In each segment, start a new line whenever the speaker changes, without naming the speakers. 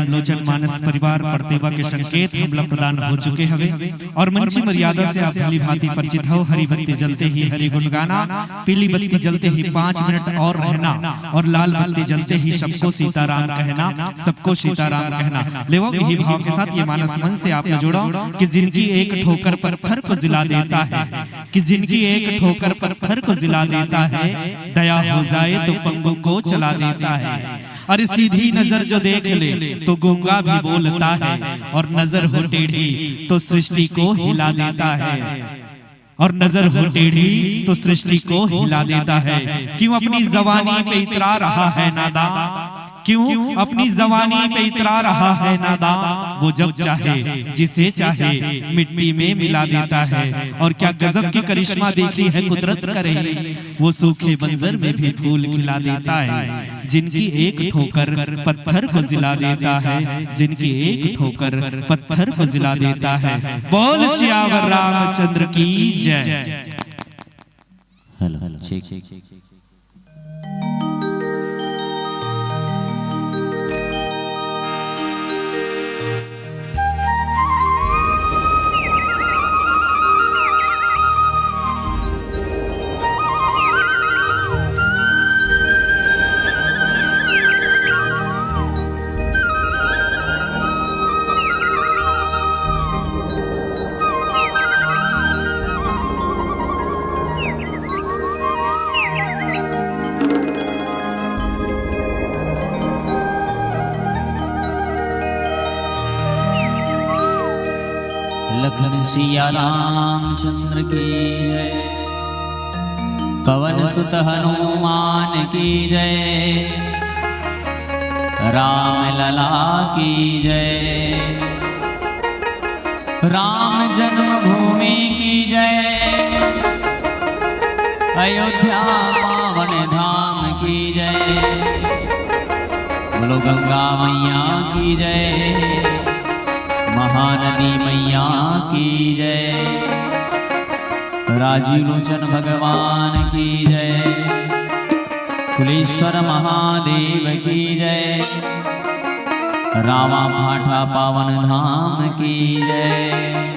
लोचन मानस परिवार प्रतिभा के संकेत हमला प्रदान हो चुके हवे और मंची मर्यादा से आप भली भांति परिचित हो। हरी बत्ती जलते ही हरि गुण गाना, पीली बत्ती जलते ही 5 मिनट और रहना और लाल बत्ती जलते ही सबको सीताराम कहना, सबको सीताराम कहना। लेवो यही भाव के साथ ये मानस मन से आपने जोड़ा कि जिनकी एक ठोकर पत्थर को जिला देता है, कि जिनकी एक ठोकर पत्थर को जिला देता है, दया हो जाए तो पंगु को चला देता है। अरे सीधी नजर जो देख ले तो गूंगा भी बोलता है, और नजर हो टेढ़ी तो सृष्टि को हिला देता है, और नजर हो टेढ़ी तो सृष्टि को हिला देता है। क्यों अपनी जवानी पे इतरा रहा है नादा, क्यों अपनी जवानी पे इतरा रहा है नादा, वो जब चाहे जिसे चाहे मिट्टी में मिला देता है। और क्या गजब की करिश्मा देखी है कुदरत करे, वो सूखे बंजर में भी फूल खिला देता है। जिनकी एक ठोकर पत्थर को जिला देता है, जिनकी एक ठोकर पत्थर को जिला देता है। बोल सियावर रामचंद्र की जय। हेलो
लखन सिया रामचंद्र की जय, पवन सुत हनुमान की जय, राम लला की जय, राम जन्मभूमि की जय, अयोध्या पावन धाम की जय, बोलो गंगा मैया की जय, महानदी मैया की जय, राजीव लोचन भगवान की जय, कुलेश्वर महादेव की जय, रामा भाटा पावन धाम की जय।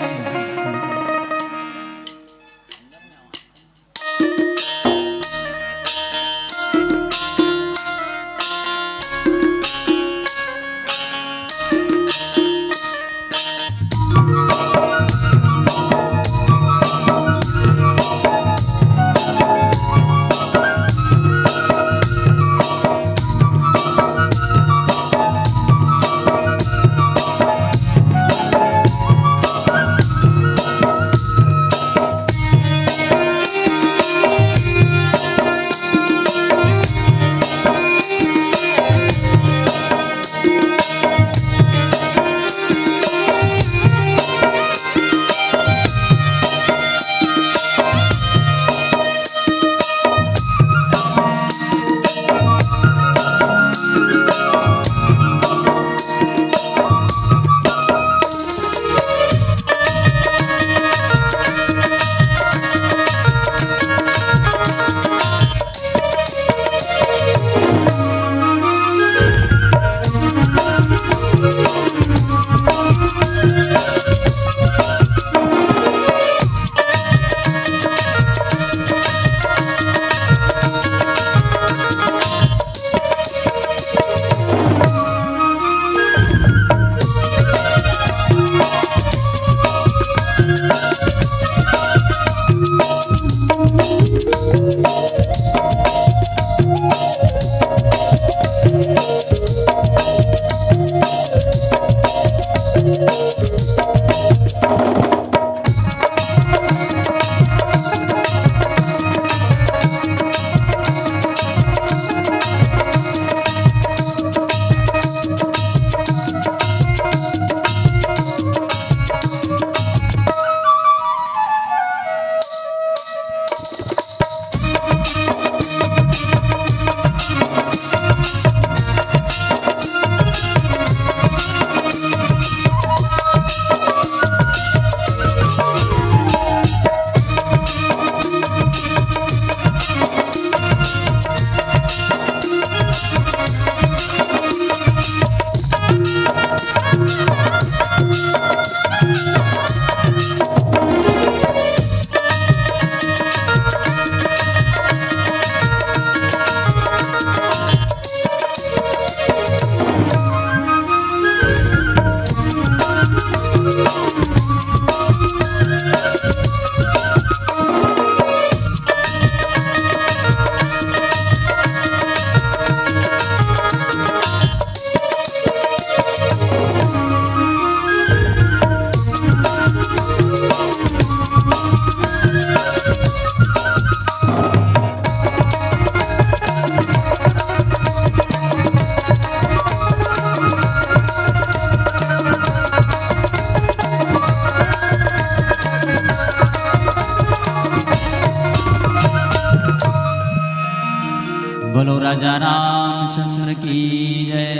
राजा रामचंद्र की जय।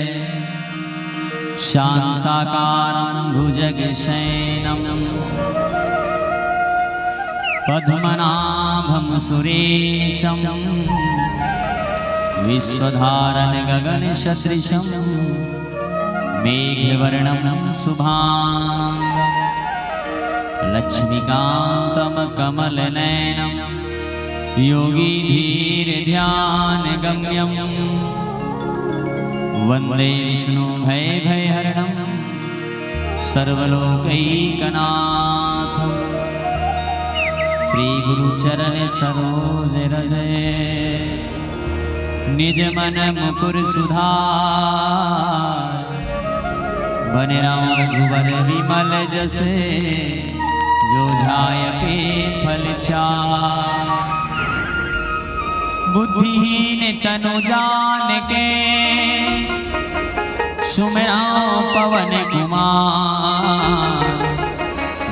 शांताकारं भुजगशयनं पद्मनाभं सुरेशं विश्वधारं गगनसदृशं मेघवर्णं शुभांगं लक्ष्मीकान्तं कमलनयनं योगीधीरध्यानगम्यं वन्दे विष्णुभयभयहरणं सर्वलोकैकनाथं श्रीगुरुचरण सरोज रज निजमन मुकुर सुधार बन राम रघुवर विमल जसे जो ध्यायते फल चार। बुद्धिहीन तनु जान के सुमिरा पवन कुमार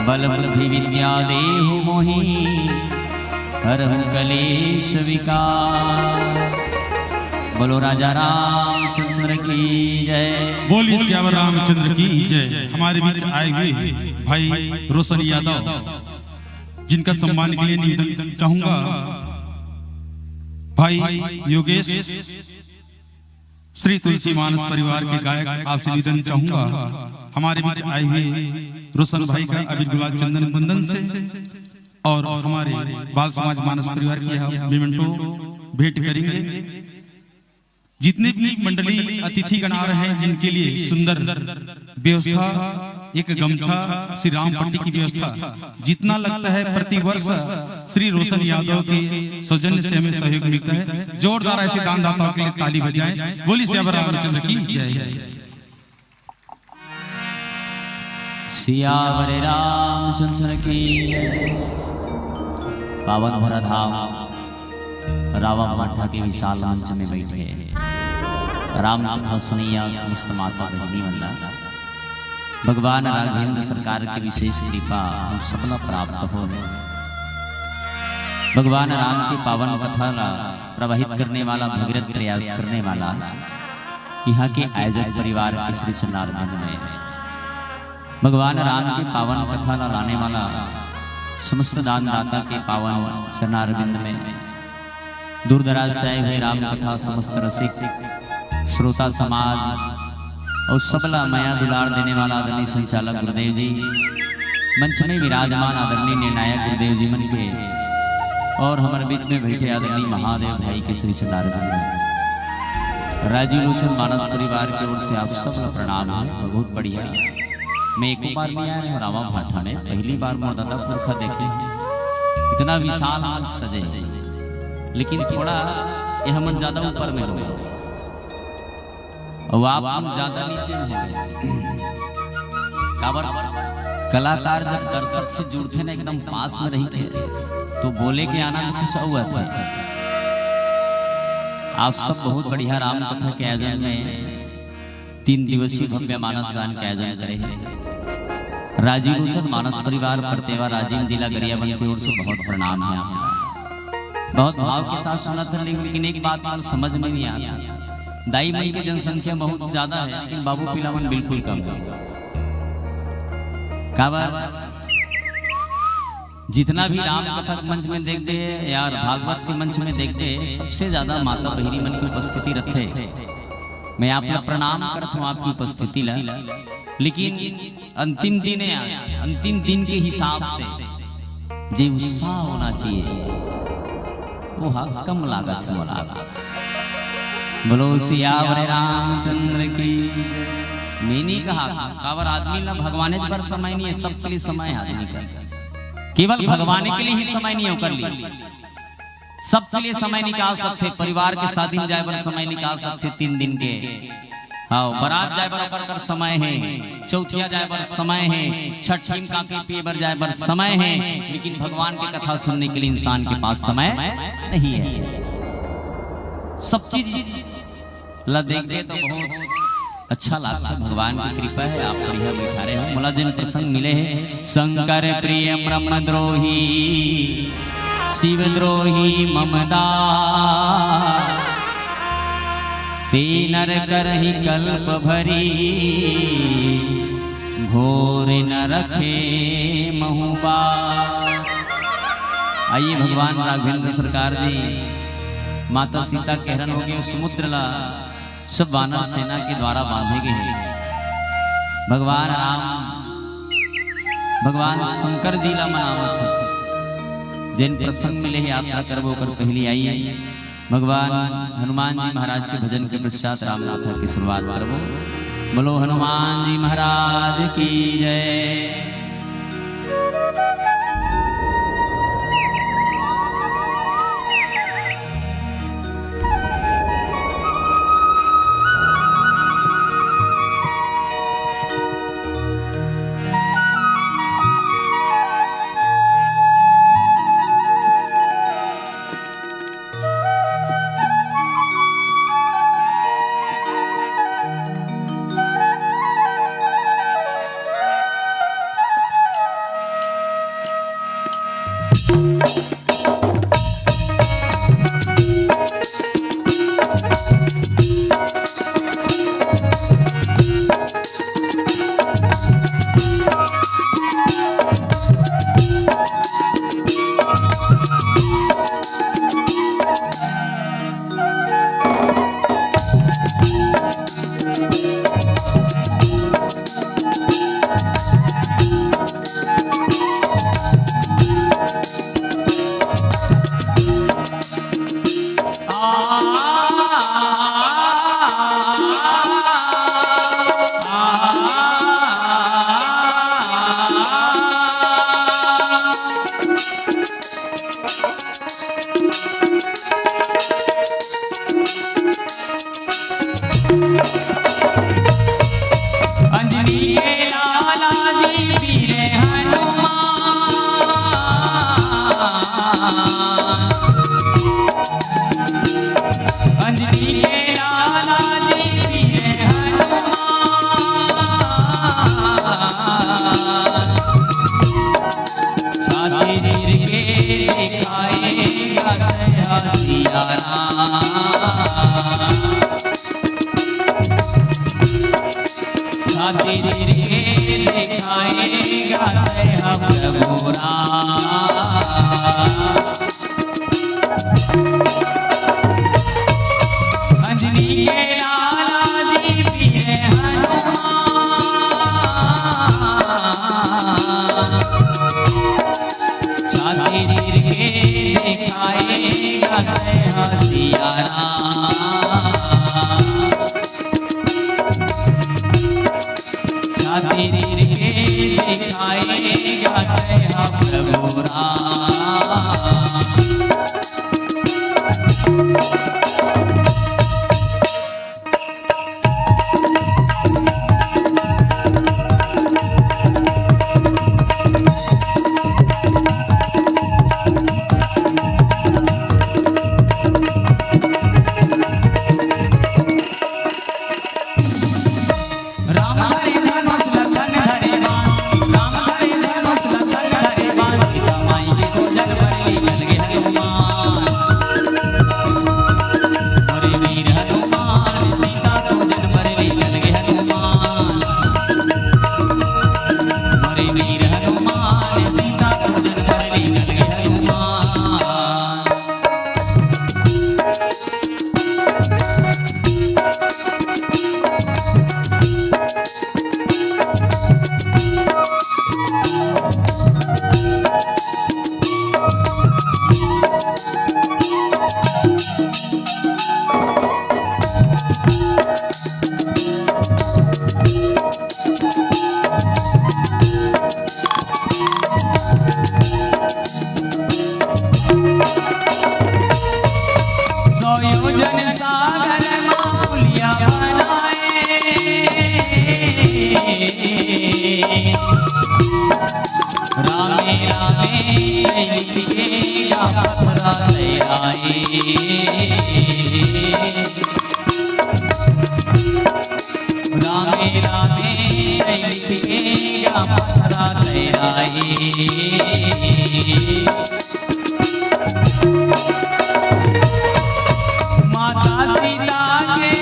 बल बुद्धि विद्या देहु मोहि हरहु कलेश विकार। बोलो राजा रामचंद्र की जय।
बोलिए श्यावर रामचंद्र की जय। हमारे बीच आए हुए भाई रोशन यादव जिनका सम्मान के लिए निवेदन चाहूंगा भाई योगेश श्री तुलसी मानस परिवार के गायक आपसे निवेदन चाहूंगा हमारे बीच आए हुए रोशन भाई का अबीर गुलाल चंदन बंदन से और हमारे बाल समाज मानस परिवार की मेमेंटो भेंट करेंगे। जितने भी मंडली अतिथिगण आ रहे हैं जिनके लिए सुंदर व्यवस्था एक गमछा श्री राम पट्टी की व्यवस्था जितना लगता है प्रति वर्ष श्री रोशन यादव के सौजन्य से हमें सहयोग मिलता है। जोरदार ऐसे दानदाताओं के लिए ताली बजाएं। बोली श्यावर रामचंद्र की जय।
सियावर रामचंद्र की पावन भरा धाम रावा भाठा के विशाल मंच में बैठे राम कथा सुनिया समस्त माता बहनी वल्ला भगवान राघवेंद्र सरकार की विशेष कृपा हम सबला प्राप्त हो। भगवान राम की पावन कथा प्रवाहित करने वाला भगीरथ प्रयास करने वाला यहाँ के आयोजक परिवार के श्री चरणारविंद में भगवान राम की पावन कथा लाने वाला समस्त दानदाता के पावन चरणारविंद में दूर दराज से आए हुए राम कथा समस्त रसिक श्रोता समाज और सबला माया दुलार देने वाला आदरणीय संचालक गुरुदेव जी मंच में विराजमान आदरणीय निर्णायक गुरुदेव जी मन के और हमारे बीच में बैठे आदरणीय महादेव भाई के श्री चरणारविंद में राजीव लोचन मानस परिवार की ओर से आप सबला प्रणाम है। बहुत बढ़िया। मैं एक बार में आया हूँ रावा भाठा में पहली बार मोरदाता पुरखा देखे इतना विशाल मंच सजे लेकिन थोड़ा यह मन ज्यादा ऊपर में हो और आप ज्यादा नीचे में काबर कलाकार जब दर्शक से जुड़ते ना एकदम पास में रही थे तो बोले के आना में कुछ हुआ था। आप सब बहुत बढ़िया राम कथा के आयोजन में 3 दिवसीय भव्य मानस गान के आयोजन करे हैं। राजीव लोचन मानस परिवार परतेवा राजीव जिला गरियाबंद की ओर से बहुत प्रणाम है। बहुत भाव के साथ सुना था लेकिन एक बात समझ में नहीं आता। दाई माई की जनसंख्या बहुत ज्यादा है लेकिन बाबू पिलावन बिल्कुल कम है। जितना भी राम कथा मंच में देखते यार भागवत के मंच में देखते सबसे ज्यादा माता बहिनी मन की उपस्थिति रखे। मैं आपका प्रणाम करता हूँ आपकी उपस्थिति ला लेकिन अंतिम दिन है अंतिम दिन के हिसाब से जो उत्साह होना चाहिए वो कम लागत वाला। बोलो सियावर रामचंद्र की। मैंने कहा कावर आदमी ना भगवान पर समय नहीं है सबके लिए समय आदमी का केवल भगवान के लिए ही समय नहीं होकर ली सबके लिए समय निकाल सकते परिवार के शादी में जाए पर समय निकाल सकते 3 दिन के हाँ बारात जाए पर समय है चौथिया जाए पर समय है छठ का पिए पर जाए पर समय है लेकिन भगवान की कथा सुनने के लिए इंसान के पास समय नहीं है। सब चीज ला देखते तो बहुत अच्छा लगता है। भगवान की कृपा है आप बढ़िया बैठा रहे हो। मला जिन प्रसंग मिले हैं शंकर प्रिय ब्रह्म द्रोही शिव द्रोही ममदा तीनर करही कल्प भरी घोर न रखे महुबा। आइए भगवान राघवेंद्र सरकार जी माता सीता के हरण हो गए समुद्र ला सब वानर सेना के द्वारा बांधे गए हैं। भगवान राम भगवान शंकर जी ला मनावत है जिन प्रसंग मिले यात्रा करबो कर पहली आई भगवान हनुमान जी महाराज के भजन के पश्चात राम गाथा की शुरुआत करबो। बोलो हनुमान जी महाराज की जय। रामे रामे लिखेगा पथरा ले आए। रामे रामे लिखेगा पथरा ले आए। माता सीता के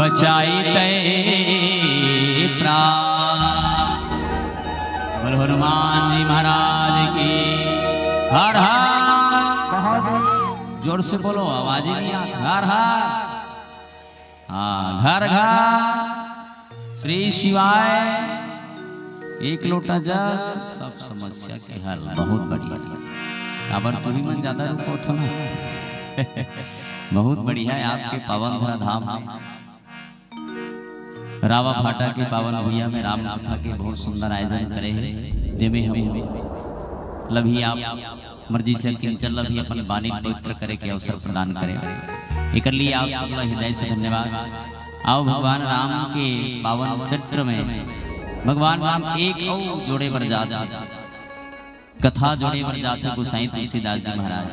बचाई ते प्राण। बोल हनुमान जी महाराज की हर हर। जोर से बोलो, आवाज ही नहीं आती। हर हर। हाँ, घर घर श्री शिवाय। एक लोटा जल सब समस्या के हल। बहुत बढ़िया। काबर तो ही मन ज्यादा रुको तो ना। बहुत बढ़िया है आपके पावन धरा धाम है। रावा फाटा के पावन भैया में राम कथा के बहुत सुंदर आयोजन करे हैं, जिमें हम लभी आप मर्जी से किंचल लभी अपन बानी पवित्र करे के अवसर प्रदान करें। एक लिए आप सब हृदय से धन्यवाद। आओ भगवान राम के पावन चरित्र में भगवान राम एक और जोड़े बर जाते, कथा जोड़े बर जाते गोसाई तुलसीदास जी महाराज।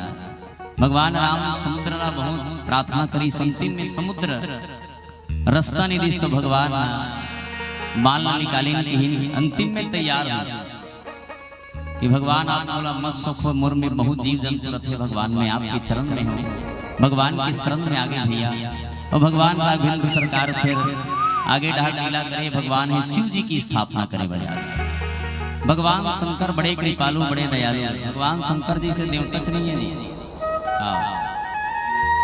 भगवान राम समुद्र का बहुत प्रार्थना करी, संतिम में समुद्र रास्ता नहीं दिस तो भगवान माल निकालें कि अंतिम में तैयार हो कि भगवान आप बोला मत सुख मोर में बहुत जीव जंतु रखे भगवान में आपके चरण में हो। भगवान के शरण में आगे भैया और भगवान राघवेंद्र सरकार फिर आगे ढाल लीला करे। भगवान है शिव जी की स्थापना करे बजा। भगवान शंकर बड़े कृपालु बड़े दयालु। भगवान शंकर जी से देवतच नहीं है।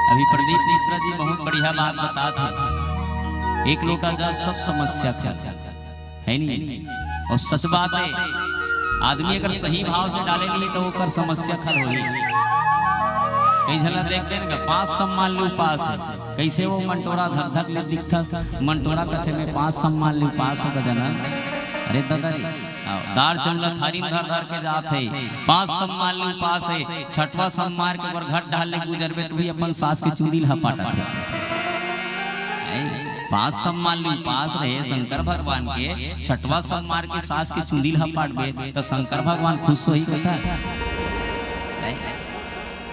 अभी प्रदीप मिश्रा जी बहुत बढ़िया बात बता थे। एक लोटा जल सब समस्या है नहीं। और सच बात है, आदमी अगर सही भाव से डाले नहीं तो कर समस्या खल होगी। कई झलक देखते हैं 5 सम्मान ले उपास है। कैसे वो मंटोरा धक धक में दिखता मंटोरा कथे में 5 सम्मान ले उपास होगा जना। अरे दादा दार चमला थारी में धर धर के जात है। 5 सम्मान ले उपास है। 6वां सम्मान के ऊपर घट डाल ले गुजरबे तो भी अपन सास के चूड़ी लपाटा थे। 5 सम्मान ले उपास रहे शंकर भगवान के। 6वां सम्मान के सास के चूड़ी लपाट बे तो शंकर भगवान खुश हो ही कथा।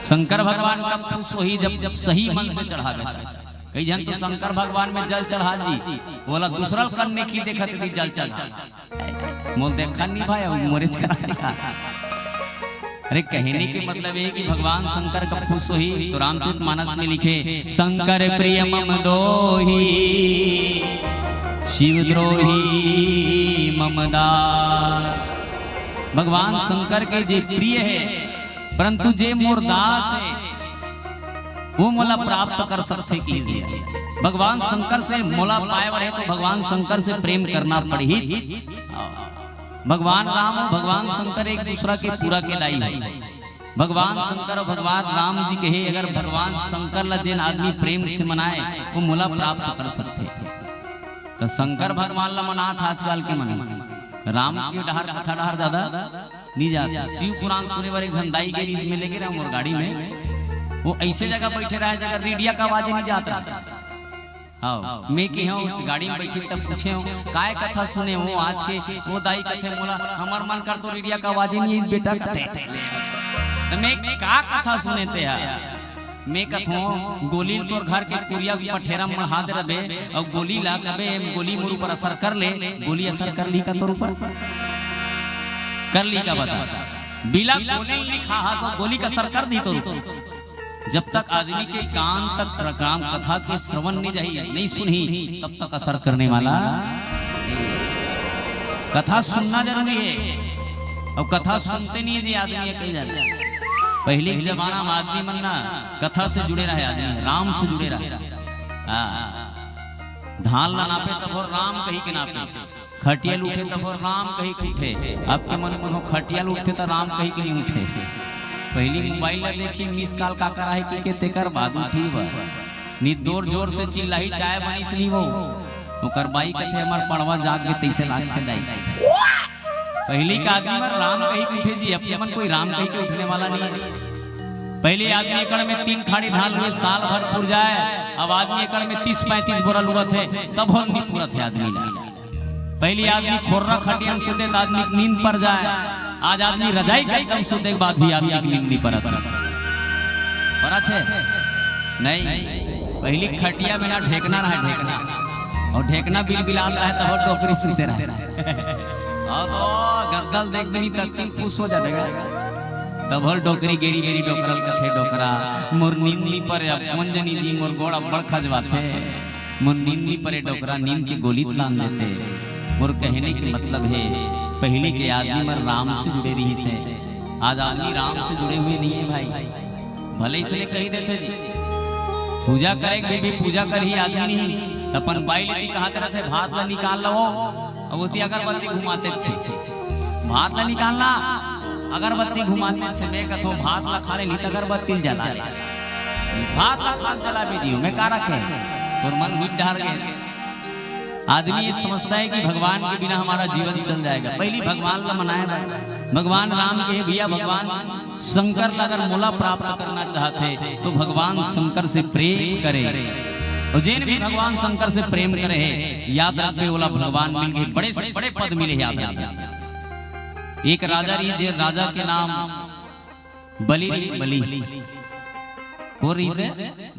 शंकर भगवान कब खुश हो ही जब सही मन से चढ़ा देता। कई जन तो शंकर भगवान में जल चढ़ा दी, बोला दूसरा करने की देखा थी जल चढ़ा मोल देखा नहीं भाई मोरेज करा देखा। अरे कहने के मतलब है कि भगवान शंकर कब खुश हुई तो रामचरित मानस में लिखे शंकर प्रिय मम दोही शिवद्रोही ममदास। भगवान शंकर के जे प्रिय है परंतु जे मोरदास है वो मोला प्राप्त कर सकते की दिया। भगवान शंकर से मोला पाए है तो भगवान शंकर से प्रेम करना पड़ी। भगवान राम और भगवान शंकर एक दूसरा के पूरा के लाई है। भगवान शंकर और भगवान राम जी कहे अगर भगवान शंकर ला जिन आदमी प्रेम से मनाए वो मोला प्राप्त कर सकते। तो शंकर भगवान ला मना था आजकल के मन राम के डहर कथा डहर दादा नहीं जाता। शिव पुराण सुने वाले झंडाई के बीच में लेके रहे मोर गाड़ी में वो ऐसे जगह बैठे रहे जगह रेडिया का आवाज नहीं जाता। हाँ मैं के हूँ गाड़ी में बैठी तब पूछे हूँ काय कथा सुने हो आज के वो दाई कथे मोला हमार मन कर तो रेडिया का आवाज नहीं है बेटा कथे तो मैं का कथा सुने थे यार। मैं कथो गोली तोर घर के कुरिया पठेरा में हाथ रबे और गोली ला कबे गोली मोर ऊपर असर कर ले। गोली असर कर ली का तोर ऊपर कर ली का बता बिला गोली लिखा तो गोली का असर कर दी तोर ऊपर। जब तक आदमी के कान तक राम कथा के श्रवण नहीं जाए नहीं सुनी तब तक असर करने वाला। कथा सुनना जरूरी है और कथा सुनते नहीं है आदमी कहीं जाते। पहले के जमाना में आदमी मन ना कथा से जुड़े रहे, आदमी राम से जुड़े रहे। धान ला नापे तब और राम कही के नापे, खटियल उठे तब और राम कही के उठे। अब के मन में हो खटियल उठे तो राम कही के नहीं उठे। पहली मोबाइल ला देखी मिस कॉल का करा है कि तेकर बाद उठी बा नी जोर जोर से चिल्लाई चाय बनीस नहीं वो ओकर बाई कथे हमर पड़वा जाग के तैसे लाग के दाई। पहली का आदमी में राम कही के उठे जी, अब के मन कोई राम कही के उठने वाला नहीं है। पहले आदमी एकड़ में 3 खाड़ी धान हुए साल भर पुर जाए, अब आदमी एकड़ में 30-35 बोरा लुआ थे तब हम नहीं पूरा थे आदमी ला। पहले आदमी खोर्रा खटियन सुते आदमी नींद पर जाए, आज आदमी रजाई का एकदम सुते के बाद भी आदमी की नींद नहीं परत है नहीं। पहली खटिया में ना ढेकना रहा ढेकना, और ढेकना बिल बिलात रहा तब टोकरी सुते रहे और गद्दल देख नहीं तक खुश हो जाएगा तब हल डोकरी गेरी गेरी डोकरल कथे डोकरा मोर नींदनी पर मंजनी जी मोर गोड़ा बड़ खजवाते मोर नींदनी पर डोकरा नींद की गोली तान देते। मोर कहने के मतलब है पहले के आदमी मर राम से जुड़े रही से, आज आदमी राम से जुड़े हुए नहीं है भाई। भले इसलिए कही देते जी पूजा करे भी पूजा कर ही आदमी नहीं अपन बाई लेती कहा करते थे भात ला निकाल लो, अब होती अगरबत्ती घुमाते छे भात ला निकालना अगरबत्ती घुमाते छे मैं कथो भात ला खा ले नहीं अगरबत्ती जला ले भात ला खा जला भी दियो मैं का रखे तोर मन हुई डर गए। आदमी ये समझता है कि भगवान के बिना हमारा जीवन चल जाएगा। पहली भगवान ला मनाया भगवान राम के भैया भगवान शंकर ला अगर मोला प्राप्त करना चाहते तो भगवान शंकर से प्रेम करे, और जिन भी भगवान शंकर से प्रेम करे याद रखे बोला भगवान मिल गए बड़े से बड़े पद मिले याद रखे। एक राजा रही जे राजा के नाम बलि बलि हो रही से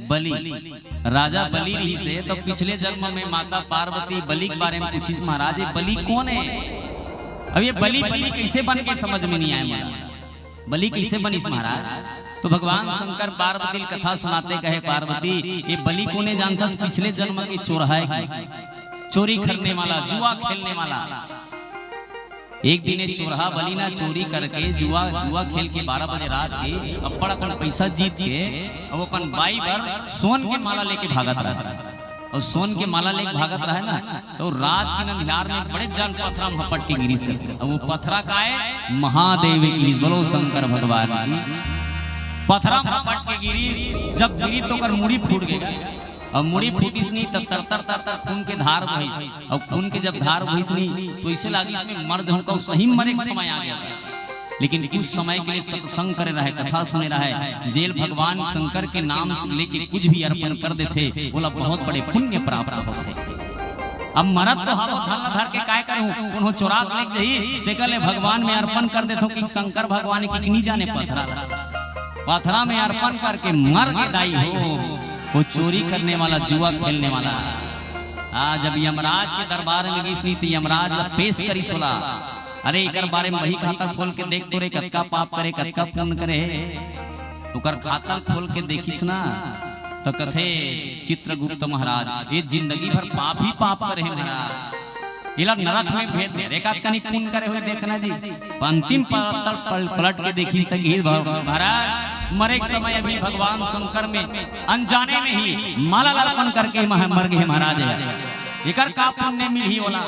बलि राजा बलि रही से तो पिछले जन्म में माता पार्वती बलि के बारे में पूछी महाराज ये बलि कौन है। अब ये बलि बलि कैसे बन के समझ में नहीं आया बलि कैसे बनी महाराज। तो भगवान शंकर पार्वती कथा सुनाते कहे पार्वती ये बलि कोने जानता पिछले जन्म की चोर है चोरी करने वाला जुआ खेलने वाला। एक दिन चोरहा बलि ना चोरी करके जुआ खेल के 12 बजे रात के अप्पड़ अपन पैसा जीत के अब अपन बाई पर सोन के माला लेके भागत रहा, और सोन के माला लेके भागत रहा है ना तो रात के अंधियार में बड़े जान पथरा मपट्टी गिरी करते, अब वो पथरा का है महादेव की बोलो शंकर भगवान की पथरा मपट के गिरी। जब गिरी तो कर मुड़ी फूट गई, अब मुड़ी फूटिस नहीं तब तर तर तर तर खून के धार बही, अब खून के जब धार बहिस नहीं तो इसे लगी इसमें मर जाऊं सही मरे के समय आ गया। लेकिन कुछ समय के लिए सत्संग करे रहे कथा सुने रहे जेल भगवान शंकर के नाम से लेके कुछ भी अर्पण कर देते बोला बहुत बड़े पुण्य प्राप्त होते। अब मरद तो हम धन धर के काय करूं उन्हों चोरा ले जही देखले भगवान में अर्पण कर देथो कि शंकर भगवान की नहीं जाने पथरा में अर्पण करके मर के दाई हो वो चोरी करने वाला जुआ खेलने वाला। जब यमराज के दरबार में गई नहीं थी यमराज पेश करी सोला अरे इकर बारे में वही खाता खोल के देख तो रे कत्का पाप करे कत्का पुण्य करे उकर खाता खोल के देखिस ना तो कथे चित्रगुप्त महाराज ये जिंदगी भर पाप ही पाप करे महाराज इला नरक में भेद दे रेखा कनी पुण्य करे हुए देखना जी अंतिम पलट के देखी तक ही महाराज मरे के समय अभी भगवान शंकर में अनजाने में ही माला अर्पण करके मर गए महाराज इकर का पुण्य मिल ही होला।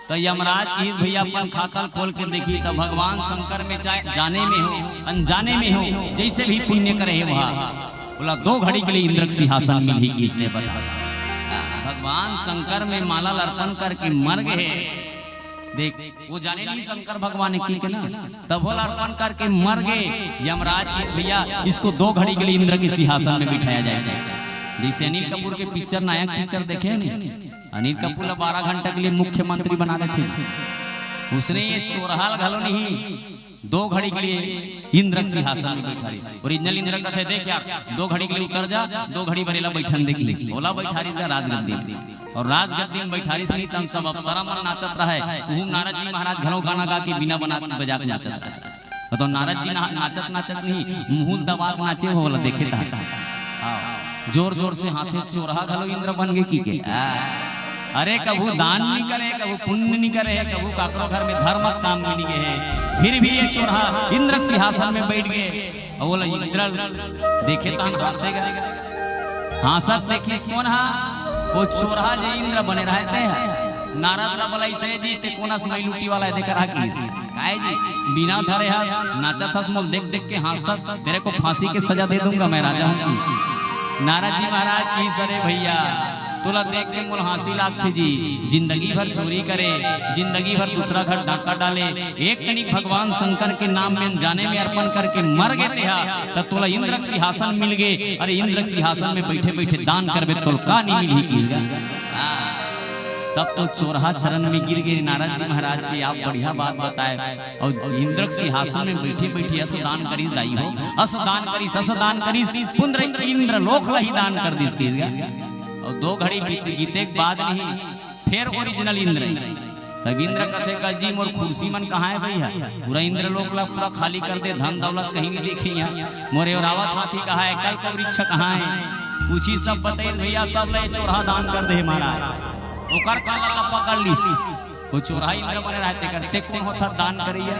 तो यमराज की भैया अपन खाता खोल के देखी तो भगवान शंकर में चाहे जाने में हो अनजाने में हो जैसे भी पुण्य करे है वहाँ बोला 2 घड़ी के लिए इंद्र सिंहासन मिल ही इसने बता। भगवान शंकर में माला अर्पण करके मर गए देख वो जाने नहीं शंकर भगवान की के ना तब बोला अर्पण करके मर गए। यमराज की भैया इसको 2 घड़ी के लिए इंद्र के सिंहासन में बिठाया जाएगा। जैसे अनिल कपूर के पिक्चर नायक पिक्चर देखे नहीं अनिल कपूर 12 घंटे के लिए मुख्यमंत्री बना देते उसने ये चोरहाल घलो नहीं 2 घड़ी के लिए इंद्र सिंहासन में बैठा रही। ओरिजिनल इंद्र का थे देख यार 2 घड़ी के लिए उतर जा 2 घड़ी भरेला बैठन देखी बोला बैठारी जा राजगद्दी और राजगद्दी में बैठारी से नहीं सब अप्सरा मन नाचत रहा है वो नारद जी महाराज घरों गाना गा के बिना बना बजा के नाचत रहा तो नारद जी नाचत नाचत नहीं मुंह दबा के नाचे हो बोला देखे था जोर जोर से हाथे चोरहा घलो इंद्र बन गए की के अरे कबू दान नहीं करे कबू पुण्य नहीं करे कबू काकरो घर में धर्म काम नहीं गए फिर भी ये चोरहा इंद्र सिंहासन में बैठ गए और बोला इंद्र देखे तो हंसेगा हासत देखी कौन हा वो चोरहा जे इंद्र बने रहते हैं नारद ला बोलाई से जी ते कोनस मई लूटी वाला है देखा की काहे जी बिना धरे है नाचत हस मोल देख देख के हंसता तेरे को फांसी की सजा दे दूंगा मैं राजा हूं। नारद जी महाराज की सरे भैया तुला देख के मोल हंसी लागती जी जिंदगी भर चोरी करे जिंदगी भर दूसरा घर डाका डाले एक कणिक भगवान शंकर के नाम में जाने में अर्पण करके मर गए थे तब तुला इंद्र सिंहासन मिल गए। अरे इंद्र सिंहासन में बैठे बैठे दान करबे तो का नहीं मिली कीगा। तब तो चोरहा चरण में गिर गए नारद जी महाराज की आप बढ़िया बात बताए और इंद्र सिंहासन में बैठे बैठे अस दान करी दाई हो अस दान करी पुंद्र इंद्र लोक ही दान कर दी और 2 घड़ी गीते के बाद नहीं फिर ओरिजिनल इंद्र तब इंद्र कथे का जी मोर कुर्सी मन कहाँ है भैया पूरा इंद्र लोक ला पूरा खाली कर दे धन दौलत कहीं नहीं देखी यहाँ मोरे और आवत हाथी कहाँ है कल्प वृक्ष कहाँ है पूछी सब बताइए भैया सब ले चोरहा दान कर दे महाराज ओकर काला ला पकड़ ली वो चोरहा इंद्र बने रहते करते कौन होता दान करिए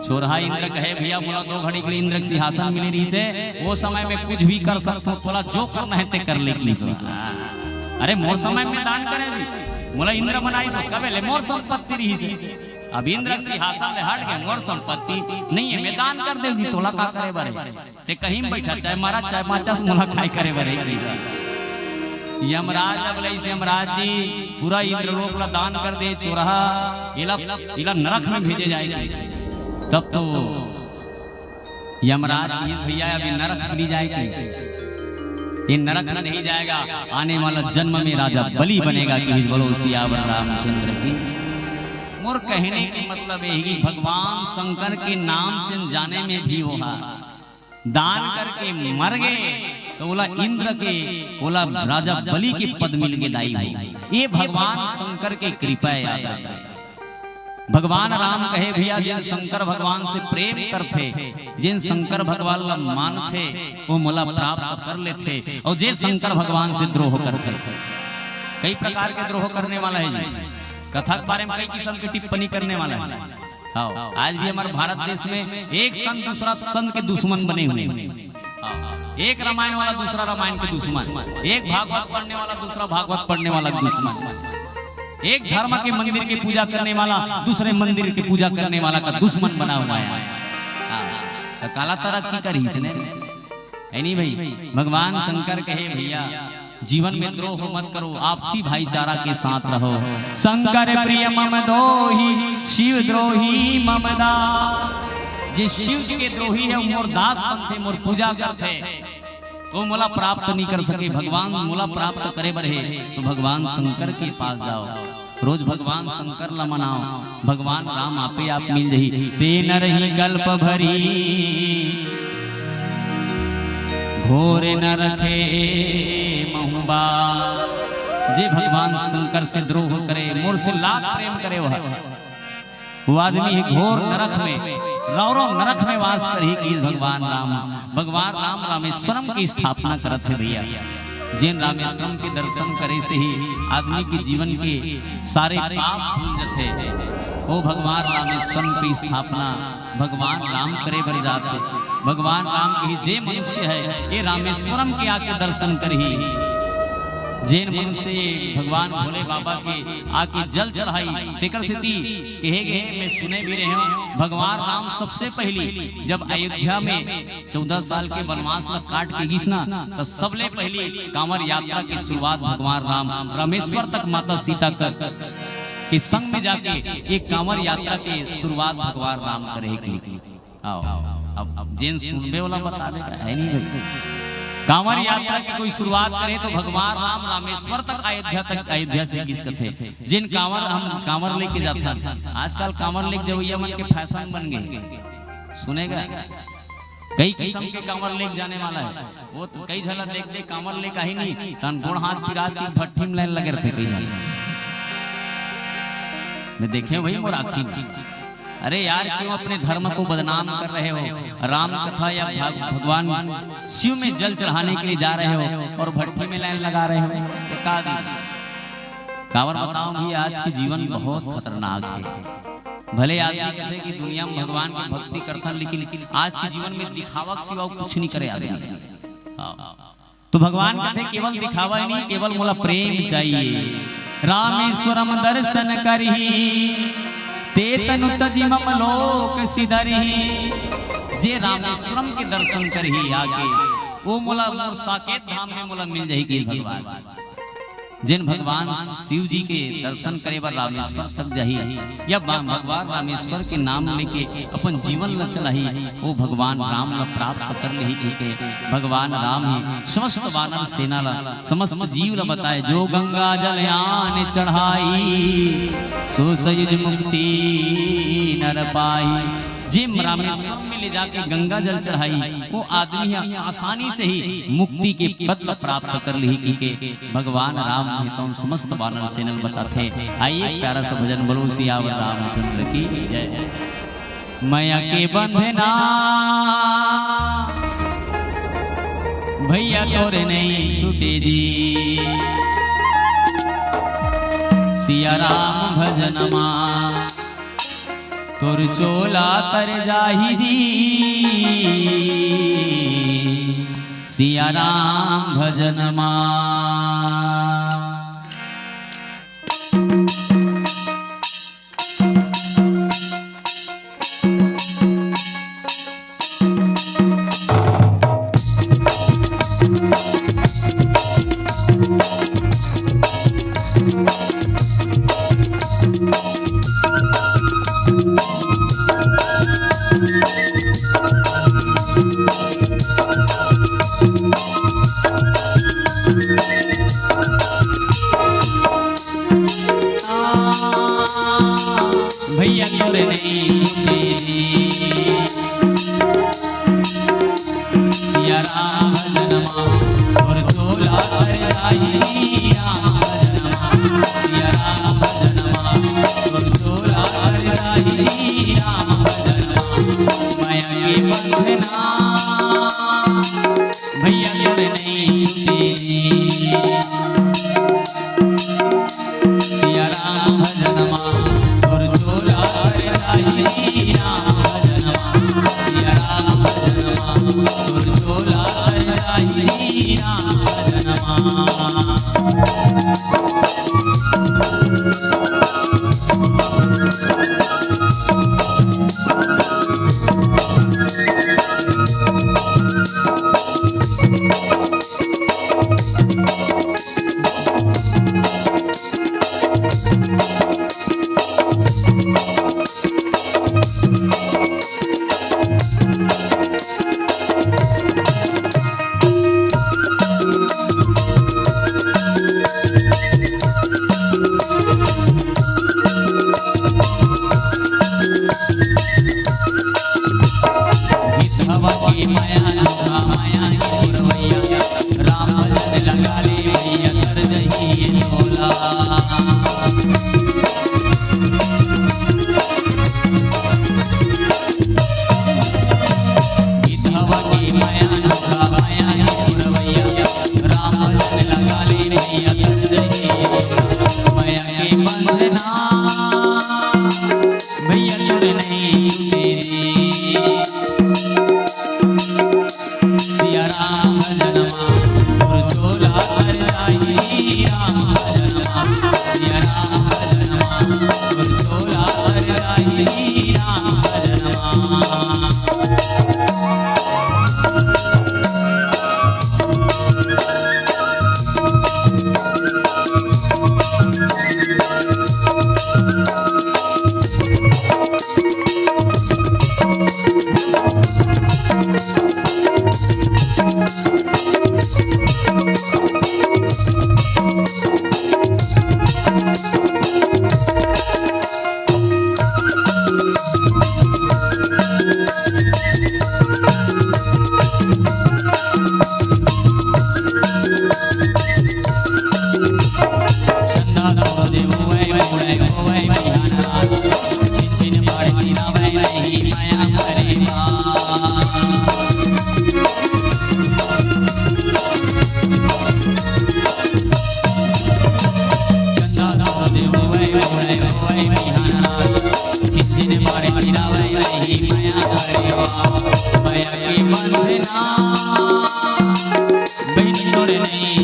चोरहा इंद्र कहे भैया बोला 2 घड़ी के लिए इंद्र सिंहासन मिले रही से वो समय में कुछ भी कर सकता हूँ थोड़ा जो करना है ते कर ले अरे मोर समय में दान करे बोला इंद्र बनाई सो कबे ले मोर संपत्ति रही से अब इंद्र सिंहासन में हट गए मोर संपत्ति नहीं है मैं दान कर दे जी तोला का करे बारे ते कहीं बैठा चाहे मारा चाहे माचा मोला खाई करे बारे यमराज बोले से यमराज जी पूरा इंद्रलोक ला दान कर दे चोरहा इला नरक में भेजे जाएगी। तब तो यमराज भैया अभी नरक नहीं जाएगी ये नरक में नहीं जाएगा आने वाला जन्म में राजा बलि बनेगा कि बोलो सियावर रामचंद्र की। मोर कहने की मतलब है कि भगवान शंकर के नाम से जाने में भी होगा दान करके मर गए तो बोला इंद्र के बोला राजा बलि के पद मिल के दाई हो ये भगवान शंकर के कृपा है। भगवान राम कहे भैया जिन शंकर भगवान से प्रेम करते जिन शंकर भगवान ला मानते वो मोला प्राप्त कर लेते और जे शंकर भगवान से द्रोह करते कई प्रकार के द्रोह करने वाला है जी कथा के बारे में कई किस्म की टिप्पणी करने वाला है। आज भी हमारे भारत देश में एक संत दूसरा संत के दुश्मन बने हुए हैं एक रामायण वाला दूसरा रामायण के दुश्मन एक भागवत पढ़ने वाला दूसरा भागवत पढ़ने वाला दुश्मन एक धर्म के मंदिर की पूजा करने वाला दूसरे मंदिर की पूजा करने वाला का दुश्मन बना हुआ है। तो काला तरक्की करी इसने नहीं भाई भगवान शंकर कहे भैया जीवन में द्रोह मत करो आपसी भाईचारा के साथ रहो शंकर प्रिय मम दोही शिव द्रोही ममदा जिस शिव जी के द्रोही है मोर दास बनते मोर पूजा करते तो मोला प्राप्त नहीं कर सके भगवान मोला प्राप्त करे बढ़े तो भगवान शंकर के पास जाओ रोज भगवान शंकर ला मनाओ भगवान राम आपे आप मिल जही देन रही गल्प भरी घोरे न रखे महुबा जे भगवान शंकर से द्रोह करे मोर से लाख प्रेम करे वो आदमी है घोर नरक में रौरव नरक में वास करी कि भगवान राम रामेश्वरम की स्थापना करत है भैया जिन रामेश्वरम के दर्शन करे से ही आदमी के जीवन के सारे पाप धुल जाते वो भगवान रामेश्वरम की स्थापना भगवान राम करे बड़ी रात भगवान राम के जे मनुष्य है ये रामेश्वरम के आके दर्शन करही जैन मनुष्य भगवान भोले बाबा के आके जल चढ़ाई तेकर सिद्धि कहे गए मैं सुने भी रहे हूँ भगवान राम सबसे पहली जब अयोध्या में 14 साल के वनवास में काट के घिसना तो सबले पहली कांवर यात्रा की शुरुआत भगवान राम रामेश्वर तक माता सीता के संग में जाके एक कांवर यात्रा की शुरुआत भगवान राम करेगी। आओ अब जैन सुनने वाला बता देगा है नहीं भाई कांवर यात्रा की कोई शुरुआत करे तो भगवान राम रामेश्वर तक अयोध्या से किसके थे जिन कांवर हम कांवर लेके जाता आजकल कांवर लेके जवैया मन के फैशन बन गए सुनेगा कई किस्म के कांवर लेके जाने वाला है वो तो कई झलक देख दे कांवर लेके ही नहीं तन गोड़ हाथ पिरा के भट्टी में लाइन लगे रहते कई झलक मैं देखे वही मोर आखी अरे यार क्यों अपने धर्म को बदनाम कर रहे हो राम कथा या भगवान शिव में जल चढ़ाने के लिए जा रहे हो और भट्टी में लाइन लगा रहे हो कांवर बताओ भी आज के जीवन बहुत खतरनाक है भले आदमी कहते कि दुनिया में भगवान की भक्ति करता लेकिन आज के जीवन में दिखावा के सिवा कुछ नहीं करे आदमी तो भगवान कहते केवल दिखावा ही नहीं, केवल मोला प्रेम चाहिए। रामेश्वरम दर्शन करही ते तनु तजी मम लोक सिधरही। जे रामेश्वरम के दर्शन करही आके वो मोला मोर साकेत धाम में मोला मिल जाएगी भगवान। जिन भगवान शिव जी के दर्शन करे बर रामेश्वर तक जाही या भगवान रामेश्वर के नाम लेके अपन जीवन ल चलाही, वो भगवान राम ल प्राप्त कर लेही। के भगवान राम ही समस्त वानर सेना ला समस्त जीव ल बताए, जो गंगा जल आन चढ़ाई सो सयुज मुक्ति नर पाई। जिम रामेश्वर में ले जाके गंगा जल चढ़ाई वो आदमी आसानी से ही मुक्ति के पद प्राप्त कर ली। के भगवान राम ने तो समस्त वानर सेना बताते। आइए प्यारा सा भजन बोलो सियावर रामचंद्र की जय। माया के बंधना भैया तोरे नहीं छूटे दी, सिया राम भजनमा तोर चोला तर जाही दी। सिया राम भजनमा भैया तोरे नहीं छूटे दी। सिया राम भजनमा और चोला तर जाही। राम भजनमा सिया राम भजनमा और चोला तर जाही। राम भजनमा माया के बंधना भैया तोरे नहीं छूटे दी। सिया राम भजनमा और चोला तर जाही। राम भजनमा सिया राम भजनमा और चोला तर जाही। राम भजनमा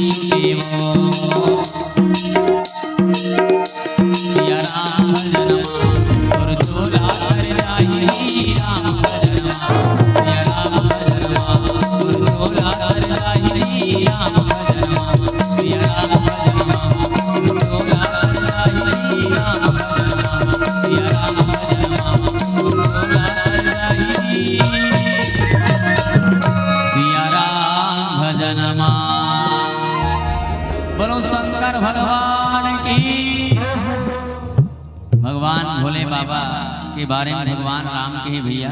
चुके वो सिया राम भजनमा और चोला कर जाहि राम भजनमा सिया राम भजनमा और चोला कर जाहि राम भजनमा सिया राम भजनमा और चोला कर जाहि राम भजनमा सिया राम भजनमा और चोला कर जाहि सिया राम भजनमा। बोलो शंकर भगवान की। भगवान भोले बाबा के बारे में भगवान राम के भैया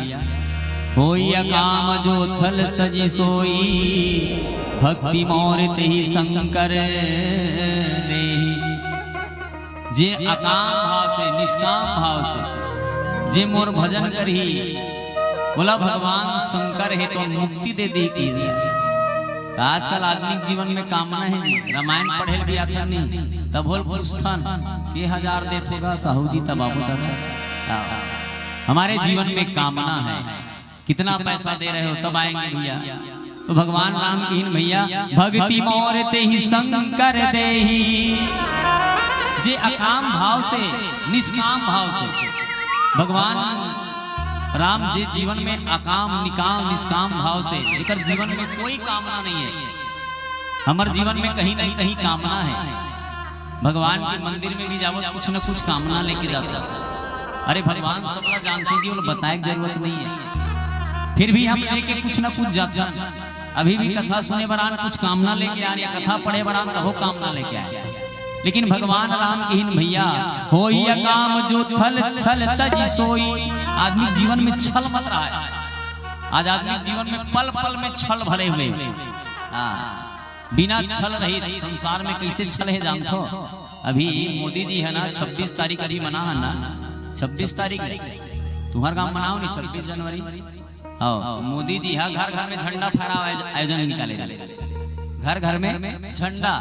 होई अकाम जो थल सजी सोई भक्ति मोर तेहि शंकर देहि। जे अकाम भाव से निष्काम भाव से जे मोर भजन करही बोला भगवान शंकर है तो मुक्ति दे दी। आजकल आदमी जीवन में कामना है। रामायण पढ़े भी आता नहीं तब बोल पुस्तन के हजार देत होगा साहू जी तब बाबू दादा। हमारे जीवन में कामना है कितना पैसा दे रहे हो तब आएंगे भैया। तो भगवान राम की भैया भक्ति मोर तेहि शंकर देहि। जे अकाम भाव से निष्काम भाव से भगवान राम जी जीवन में अकाम निकाम निष्काम भाव से जेकर जीवन में कोई कामना नहीं है। हमार जीवन में कहीं नहीं कहीं कामना है। भगवान के मंदिर में भी जाओ कुछ न कुछ कामना लेके जाता। अरे भगवान सबका जानते जी बताए की जरूरत नहीं है फिर भी हम लेके कुछ न कुछ जाते हैं। अभी भी कथा सुने बरान कुछ कामना लेके आ रही है कथा पढ़े बरान कहो कामना लेके आए। लेकिन भगवान राम की भैया होई काम जो थल छल तजी सोई। आदमी जीवन में छल मत रहा है। आज आदमी जीवन में पल पल में छल भरे हुए बिना छल रहित संसार में कैसे छल है जानते हो। अभी मोदी जी है ना 26 तारीख अभी मना है ना 26 तारीख तुम्हारा काम मनाओ नहीं 26 जनवरी। तो मोदी जी है घर घर में झंडा फहराव आयोजन निकाले घर घर में झंडा।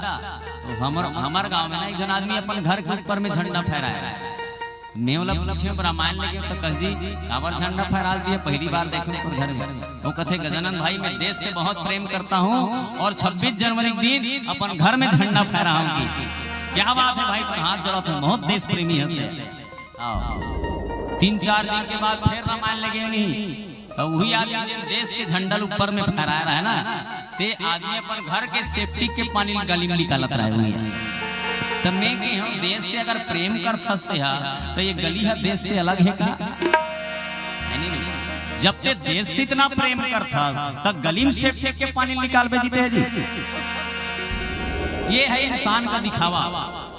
तो हमार गांव में ना एक जन आदमी अपन घर के ऊपर में झंडा फहराया। मैं बोला पूछे रामायण लेके तो कह जी काबर झंडा फहरा दिया पहली बार देखे तो घर में। वो कथे गजानन भाई मैं देश से बहुत प्रेम करता हूँ और 26 जनवरी के दिन अपन घर में झंडा फहराऊंगी। क्या बात है भाई तो हाथ जोड़ा तो बहुत देश प्रेमी है। 3-4 दिन के बाद फिर रामायण लगे नहीं तो वही आदमी देश के झंडा ऊपर में फहराया रहा है ना ते आदमी अपन घर के सेफ्टी के पानी गली में निकालत रहे हुए। तब मैं कि हम देश से अगर प्रेम कर फंसते हैं तो ये गली है देश से अलग है क्या? जब ते देश से इतना प्रेम करता तब गली में सेफ्टी के पानी निकाल पे जीते हैं जी। ये है इंसान का दिखावा।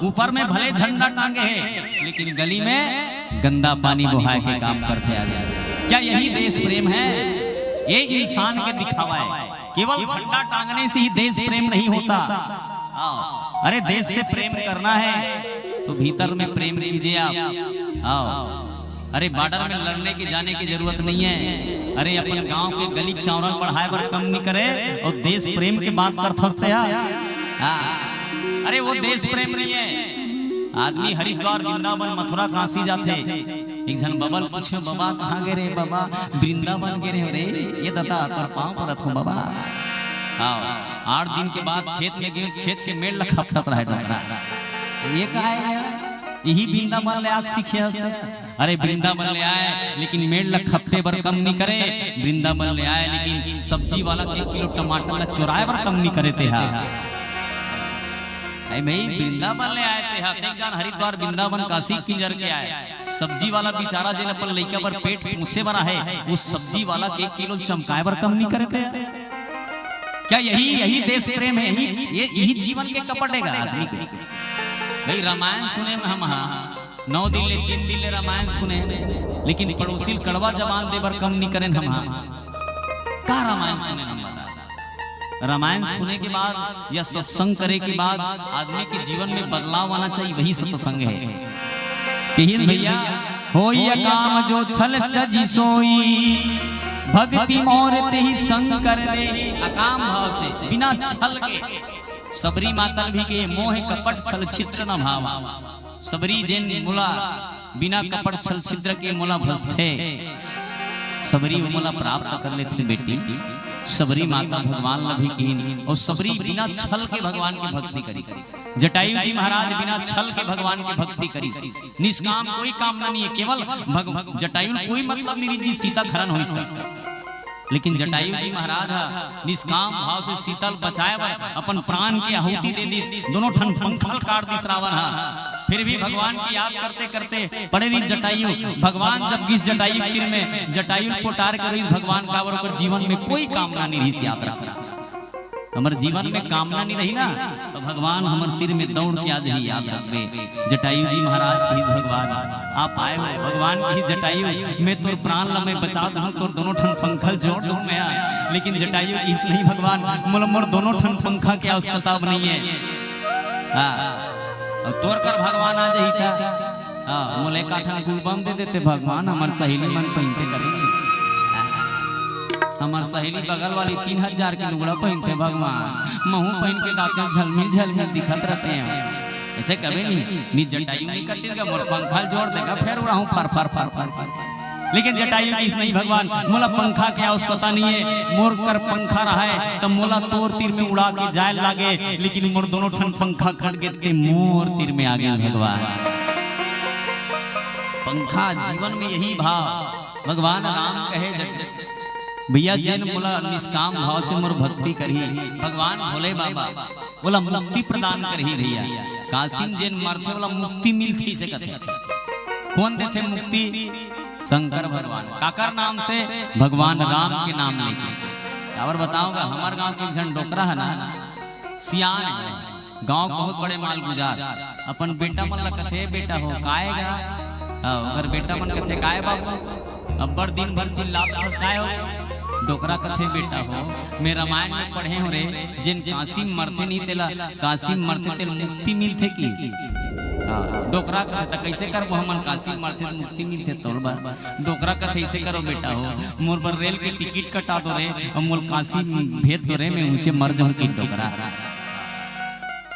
ऊपर में भले झंडा टांगे हैं लेकिन गली में गंदा पानी बहाए के काम करते आ गया। क्या यही देश प्रेम है? ये इंसान के दिखावा है। केवल झंडा टांगने से ही देश प्रेम नहीं होता। अरे देश से प्रेम करना है तो भीतर में प्रेम कीजिए आप। आओ अरे बॉर्डर में लड़ने की जाने की जरूरत नहीं है। अरे अपन गांव के गली चौरन बढ़ाए पर कम नहीं करे और देश प्रेम की बात कर फंसते हैं। अरे वो देश प्रेम नहीं है। आदमी हरिद्वार वृंदावन मथुरा काशी जाते एक जन बबल पूछे बाबा कहाँ गए रे बाबा वृंदावन गए रे ये दता तर पाँव पर रखो बाबा। 8 दिन के बाद खेत में गए खेत के मेड़ लखपटत रहे ये कहा है यही वृंदावन ले आप सीखे। अरे वृंदावन ले आए लेकिन मेड़ लखपटे बर कम नहीं करे। वृंदावन ले आए लेकिन सब्जी वाला 1 किलो टमाटर ला चुराए बर कम नहीं करे थे। वृंदावन ले आए थे जान हरिद्वार वृंदावन काशी किंजर के आए। सब्जी वाला बेचारा जिन अपन लइका पर पेट मुसे बना है उस सब्जी वाला के 1 किलो चमकाए बर कम नहीं करे थे। क्या यही देश प्रेम है? यही जीवन के कपटेगा आदमी के। भाई रामायण सुने में हम 9 दिन ले 3 दिन ले रामायण सुने लेकिन पड़ोसी कड़वा जबान दे बर कम नहीं करें हम। का रामायण सुने हम रामायण सुने के बाद या सत्संग करे के बाद आदमी के जीवन में बदलाव आना चाहिए। वही सत्संग है कि भैया होई काम जो छल सजी सोई भक्ति मोर तेहि शंकर दे। अकाम भाव से बिना छल के सबरी मातल भी के मोह कपट छल छिद्र न भाव। सबरी जेन मुला बिना कपट छल छिद्र के मुला भस्ते सबरी मुला प्राप्त कर लेते बेटी। सबरी माता भगवान लभी कीन और सबरी बिना छल के भगवान की भक्ति करी। जटायु जी महाराज बिना छल के भगवान की भक्ति करी। निष्काम कोई कामना नहीं है, केवल जटायु कोई मतलब नहीं जी सीता खरन हो इसका, लेकिन जटायु जी महाराज निष्काम भाव से शीतल बचाए बर अपन प्राण की आहुति दे दी, दोनों ठन पंखल काट दी रावण फिर भी भगवान की याद करते करते पड़े रही जटायु। भगवान जब इस जटायु तीर में जटायु को टार कर इस भगवान का और जीवन में कोई कामना नहीं रही, याद रखना हमारे जीवन में कामना नहीं रही ना तो भगवान हमारे तीर में दौड़ के आज ही याद रखबे। जटायु जी महाराज की भगवान आप आए हो, भगवान की जटायु मैं तोर प्राण ला मैं बचा दूं, तोर दोनों ठन पंखल जोड़ दूं मैं, लेकिन जटायु इस नहीं भगवान मोर दोनों ठन पंखा क्या उस किताब नहीं है और तोर कर भगवान आ जाही था मोले काठन गुलबम दे देते भगवान हमार सहेली मन पहनते करेंगे। हमार सहेली बगल वाली 3000 के लुगड़ा पहनते भगवान महू पहन के नाते झलमिल झलमिल दिखत रहते हैं। ऐसे कभी नहीं जटायु नहीं करते मोर पंखा जोड़ देगा फिर उड़ाऊं फर फर फर फर फर, लेकिन जटायु इस नहीं भगवान मोला पंखा क्या उसका पता नहीं है, मोर कर पंखा रहा है तब मोला तोर तीर में उड़ा के जाए लागे, लेकिन मोर दोनों ठन पंखा कट गए मोर तीर में आ गया भगवान। पंखा जीवन में यही भाव भगवान राम कहे भैया जैन बोला निष्काम भाव से मोर भक्ति करी, भगवान भोले बाबा बोला मुक्ति प्रदान करी भैया। कासिम जैन मरते बोला मुक्ति मिलती से कथे कौन देते मुक्ति? शंकर भगवान। काकर नाम से? भगवान राम के नाम लेके। और बताऊंगा हमारे गांव के जन डोकरा है ना सियान है, गांव बहुत बड़े माल गुजार अपन बेटा मन ला कथे बेटा हो काएगा अगर बेटा मन कथे काए बाबू अब बड़ दिन भर चिल्ला काय हो डोकरा कथे बेटा हो मैं रामायण में पढ़े हो रे जिन कासिम मरते नहीं तेला कासिम मरते तेल मुक्ति मिलते की डोकरा कथे कैसे कर हमन कासिम मरते मुक्ति मिलते तोर बार डोकरा कथे ऐसे करो बेटा हो मोर पर रेल के टिकट कटा दो रे और मोर कासिम भेज दो रे मैं ऊंचे मर जाऊं की डोकरा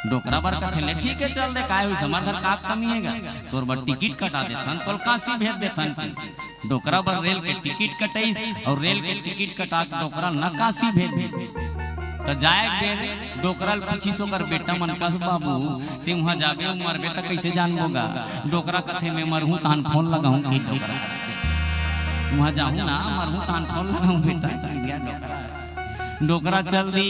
डोकरा बार कथे ले ठीक है चल दे काय हुई समाधर का कमी हैगा तोर बार टिकट कटा देथन तोर काशी भेज देथन डोकरा बार रेल के टिकट कटाइस और रेल के टिकट कटा के डोकरा न काशी भेज तो जाए दे डोकरा पूछी सो कर बेटा मन का बाबू ते वहां जाबे मरबे त कैसे जानबोगा डोकरा कथे में मरहूं तान फोन लगाऊं की डोकरा वहां जाऊं ना मरहूं तान फोन लगाऊं बेटा गया डोकरा डोकरा चल दी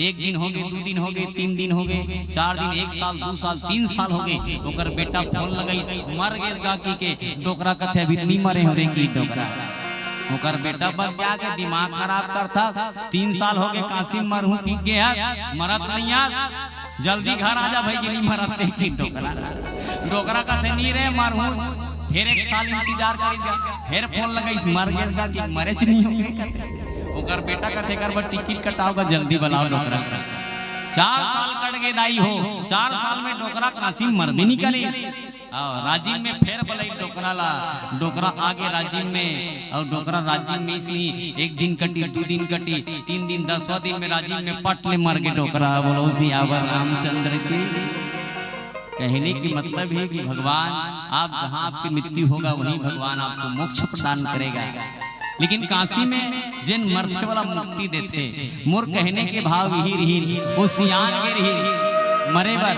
एक दिन हो गए 2 दिन हो गए 3 दिन हो गए 4 दिन 1 साल 2 साल 3 साल हो गए ओकर बेटा फोन लगाई मर गए गाकी के डोकरा कथे अभी नहीं मरे हो रे की डोकरा ओकर बेटा बन गया के दिमाग खराब करता 3 साल हो गए कासिम मरहूं की गया मरत नहीं आज जल्दी घर आ जा भाई नहीं मरत की डोकरा डोकरा कथे नहीं रे मरहूं फिर 1 साल इंतजार करेगा फिर फोन लगाई मर गया गाकी मरे च नहीं हो गए ओकर बेटा कथे कर बा टिकट कटाओगा जल्दी बनाओ डोकरा 4 साल कट गए दाई हो 4 साल में डोकरा कासिम मर भी नहीं करे राजीव में फिर बोले डोकरा ला डोकरा आगे राजीव में और डोकरा राजीव में इसलिए 1 दिन कटी 2 दिन कटी 3 दिन 10वां दिन में राजीव में पट ले मर के डोकरा बोलो सियावर रामचंद्र की कहने की मतलब है कि भगवान आप जहां आपकी मृत्यु होगा वहीं भगवान आपको मोक्ष प्रदान करेगा। लेकिन काशी में जिन मरते वाला मुक्ति देते मोर कहने के भाव यही रही वो सियान के रही मरे बर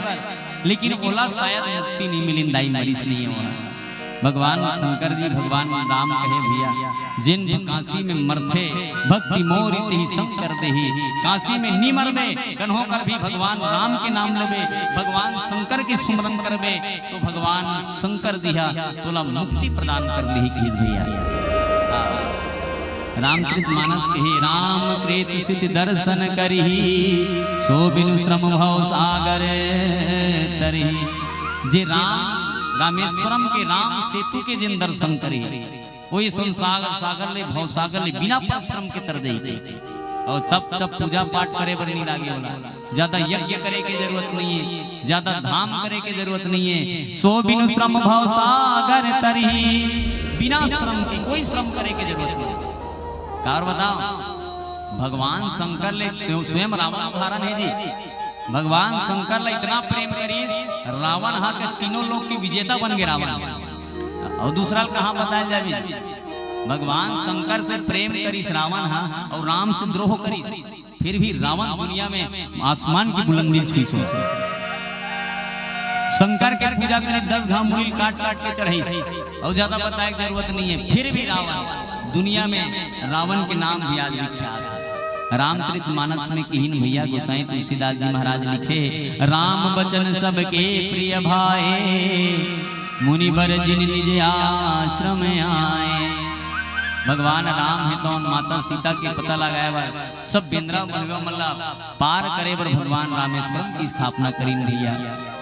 लेकिन बोला शायद मुक्ति नहीं मिली दाई मरीज नहीं हुआ। भगवान शंकर जी भगवान राम कहे भैया जिन काशी में मरते भक्ति मोर ही शंकर देही काशी में नहीं मरबे कन्हो कर भी भगवान राम के नाम लेबे भगवान शंकर के सुमरन करबे तो भगवान शंकर दिया तोला मुक्ति प्रदान कर ली की भैया। रामकृत मानस कही राम कृत सित दर्शन करही सो बिनु श्रम भव सागर तरही जे रामेश्वरम के राम सेतु के जिन दर्शन करी वही संसार सागर ले भव सागर ले बिना परिश्रम के तर दे और तब जब पूजा पाठ करे बर नहीं लागे होला ज्यादा यज्ञ करे की जरूरत नहीं है ज्यादा धाम करे की जरूरत नहीं है सो बिनु श्रम भव सागर तरही बिना श्रम के कोई श्रम करे की जरूरत नहीं। और बताओ भगवान शंकर ले स्वयं रावण उदाहरण है जी भगवान शंकर ले इतना प्रेम करी रावण हा के तीनों लोग की विजेता बन गए रावण और दूसरा कहां बताया जाए भगवान शंकर से प्रेम करी रावण हा और राम से द्रोह करी, फिर भी रावण दुनिया में आसमान की बुलंदी छुई सो। शंकर के पूजा करे 10 घाम मूल काट काट के चढ़ाई और ज्यादा बताए की जरूरत नहीं है, फिर भी रावण दुनिया में रावण के नाम भी आज विख्यात है। रामचरितमानस में किहिन भैया गोसाई तुलसीदास जी महाराज लिखे, राम बचन सबके प्रिय भाए, मुनिवर जिन निज आश्रम आए। भगवान राम है तो माता सीता के पता लगाया हुआ सब बिंद्रा मलवा मल्ला पार करे बर भगवान रामेश्वरम की स्थापना करी भैया,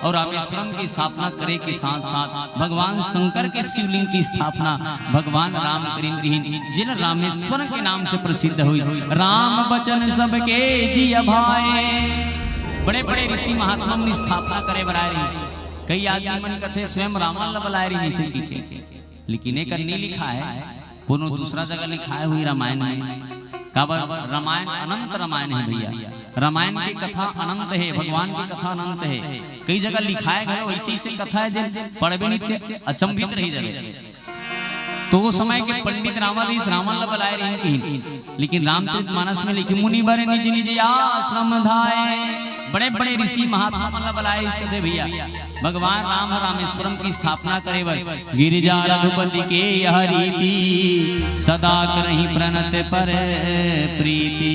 और रामेश्वरम की स्थापना करे के साथ साथ भगवान शंकर के शिवलिंग की स्थापना भगवान राम करीन, जिन रामेश्वर के नाम से प्रसिद्ध हुई। राम बचन सबके जिय भाए, बड़े बड़े ऋषि महात्मा ने स्थापना करे बराए रही, कई आदमी मन कथे स्वयं रावण ला बुलाए रही से की, लेकिन एक नहीं लिखा है, कोनो दूसरा जगह लिखा है हुई रामायण में। काबर रामायण अनंत रामायण है भैया, रामायण की कथा अनंत है, भगवान की कथा अनंत है, कई जगह लिखा है घरो ऐसी ऐसी कथा है जिन पढ़बे नहीं अचंभित रही जगह। तो वो समय के पंडित रावण ला बुलाए रही, लेकिन रामचरितमानस में लिखी मुनिवर निज निज आश्रम धाए, बड़े बड़े ऋषि महात्मा ला बुलाए इसके भैया। भगवान राम रामेश्वरम की स्थापना करे बर गिरिजा रघुपति के यह रीति, सदा करहि प्रणत पर प्रीति।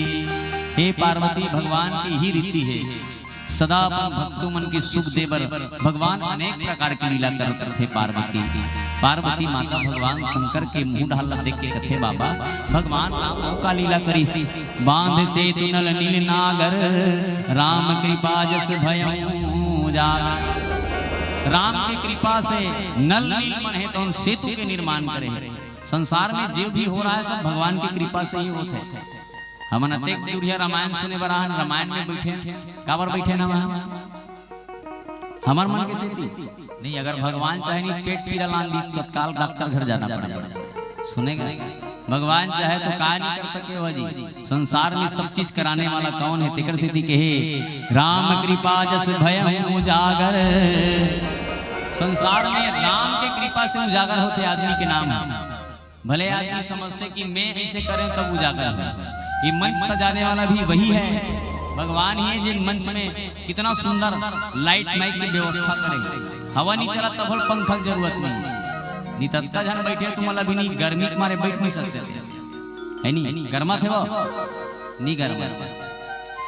हे पार्वती, भगवान की ही रीति है सदा अपन भक्तों मन के सुख देवर भगवान अनेक प्रकार की लीला करते थे। पार्वती माता भगवान शंकर के मुंह ढाल देख के कथे बाबा भगवान राम का लीला करी सी, बांध से तुनल नील नागर, राम कृपा जस भयउ जागर। राम की कृपा से नल नील मन है तो सेतु के निर्माण करे। संसार में जो भी हो रहा है सब भगवान की कृपा से ही होता है। हम अनेक दुनिया रामायण सुने बरान, रामायण में बैठे काबर बैठे ना हमार मन के सेती नहीं, अगर भगवान चाहे नहीं पेट पीड़ा लान दी तत्काल डॉक्टर घर जाना पड़ेगा, सुनेगा। भगवान चाहे तो का नहीं कर सके हो जी, संसार में सब चीज कराने वाला कौन है, तेकर से कहे राम कृपा जस भयउ जागर। संसार में राम के कृपा से उजागर होते आदमी के नाम। भले आदमी समझते कि मैं ऐसे करें तब उजागर है, ये मंच सजाने वाला भी वही है, भगवान ही है जिन मंच में कितना सुंदर लाइट माइक की व्यवस्था करे। हवा नहीं चला तब पंखा की जरूरत नहीं तत्का जन बैठे तुम भी नहीं गर्मी के मारे बैठ नहीं सकते है नहीं, गर्मा थे वो नहीं गर्मा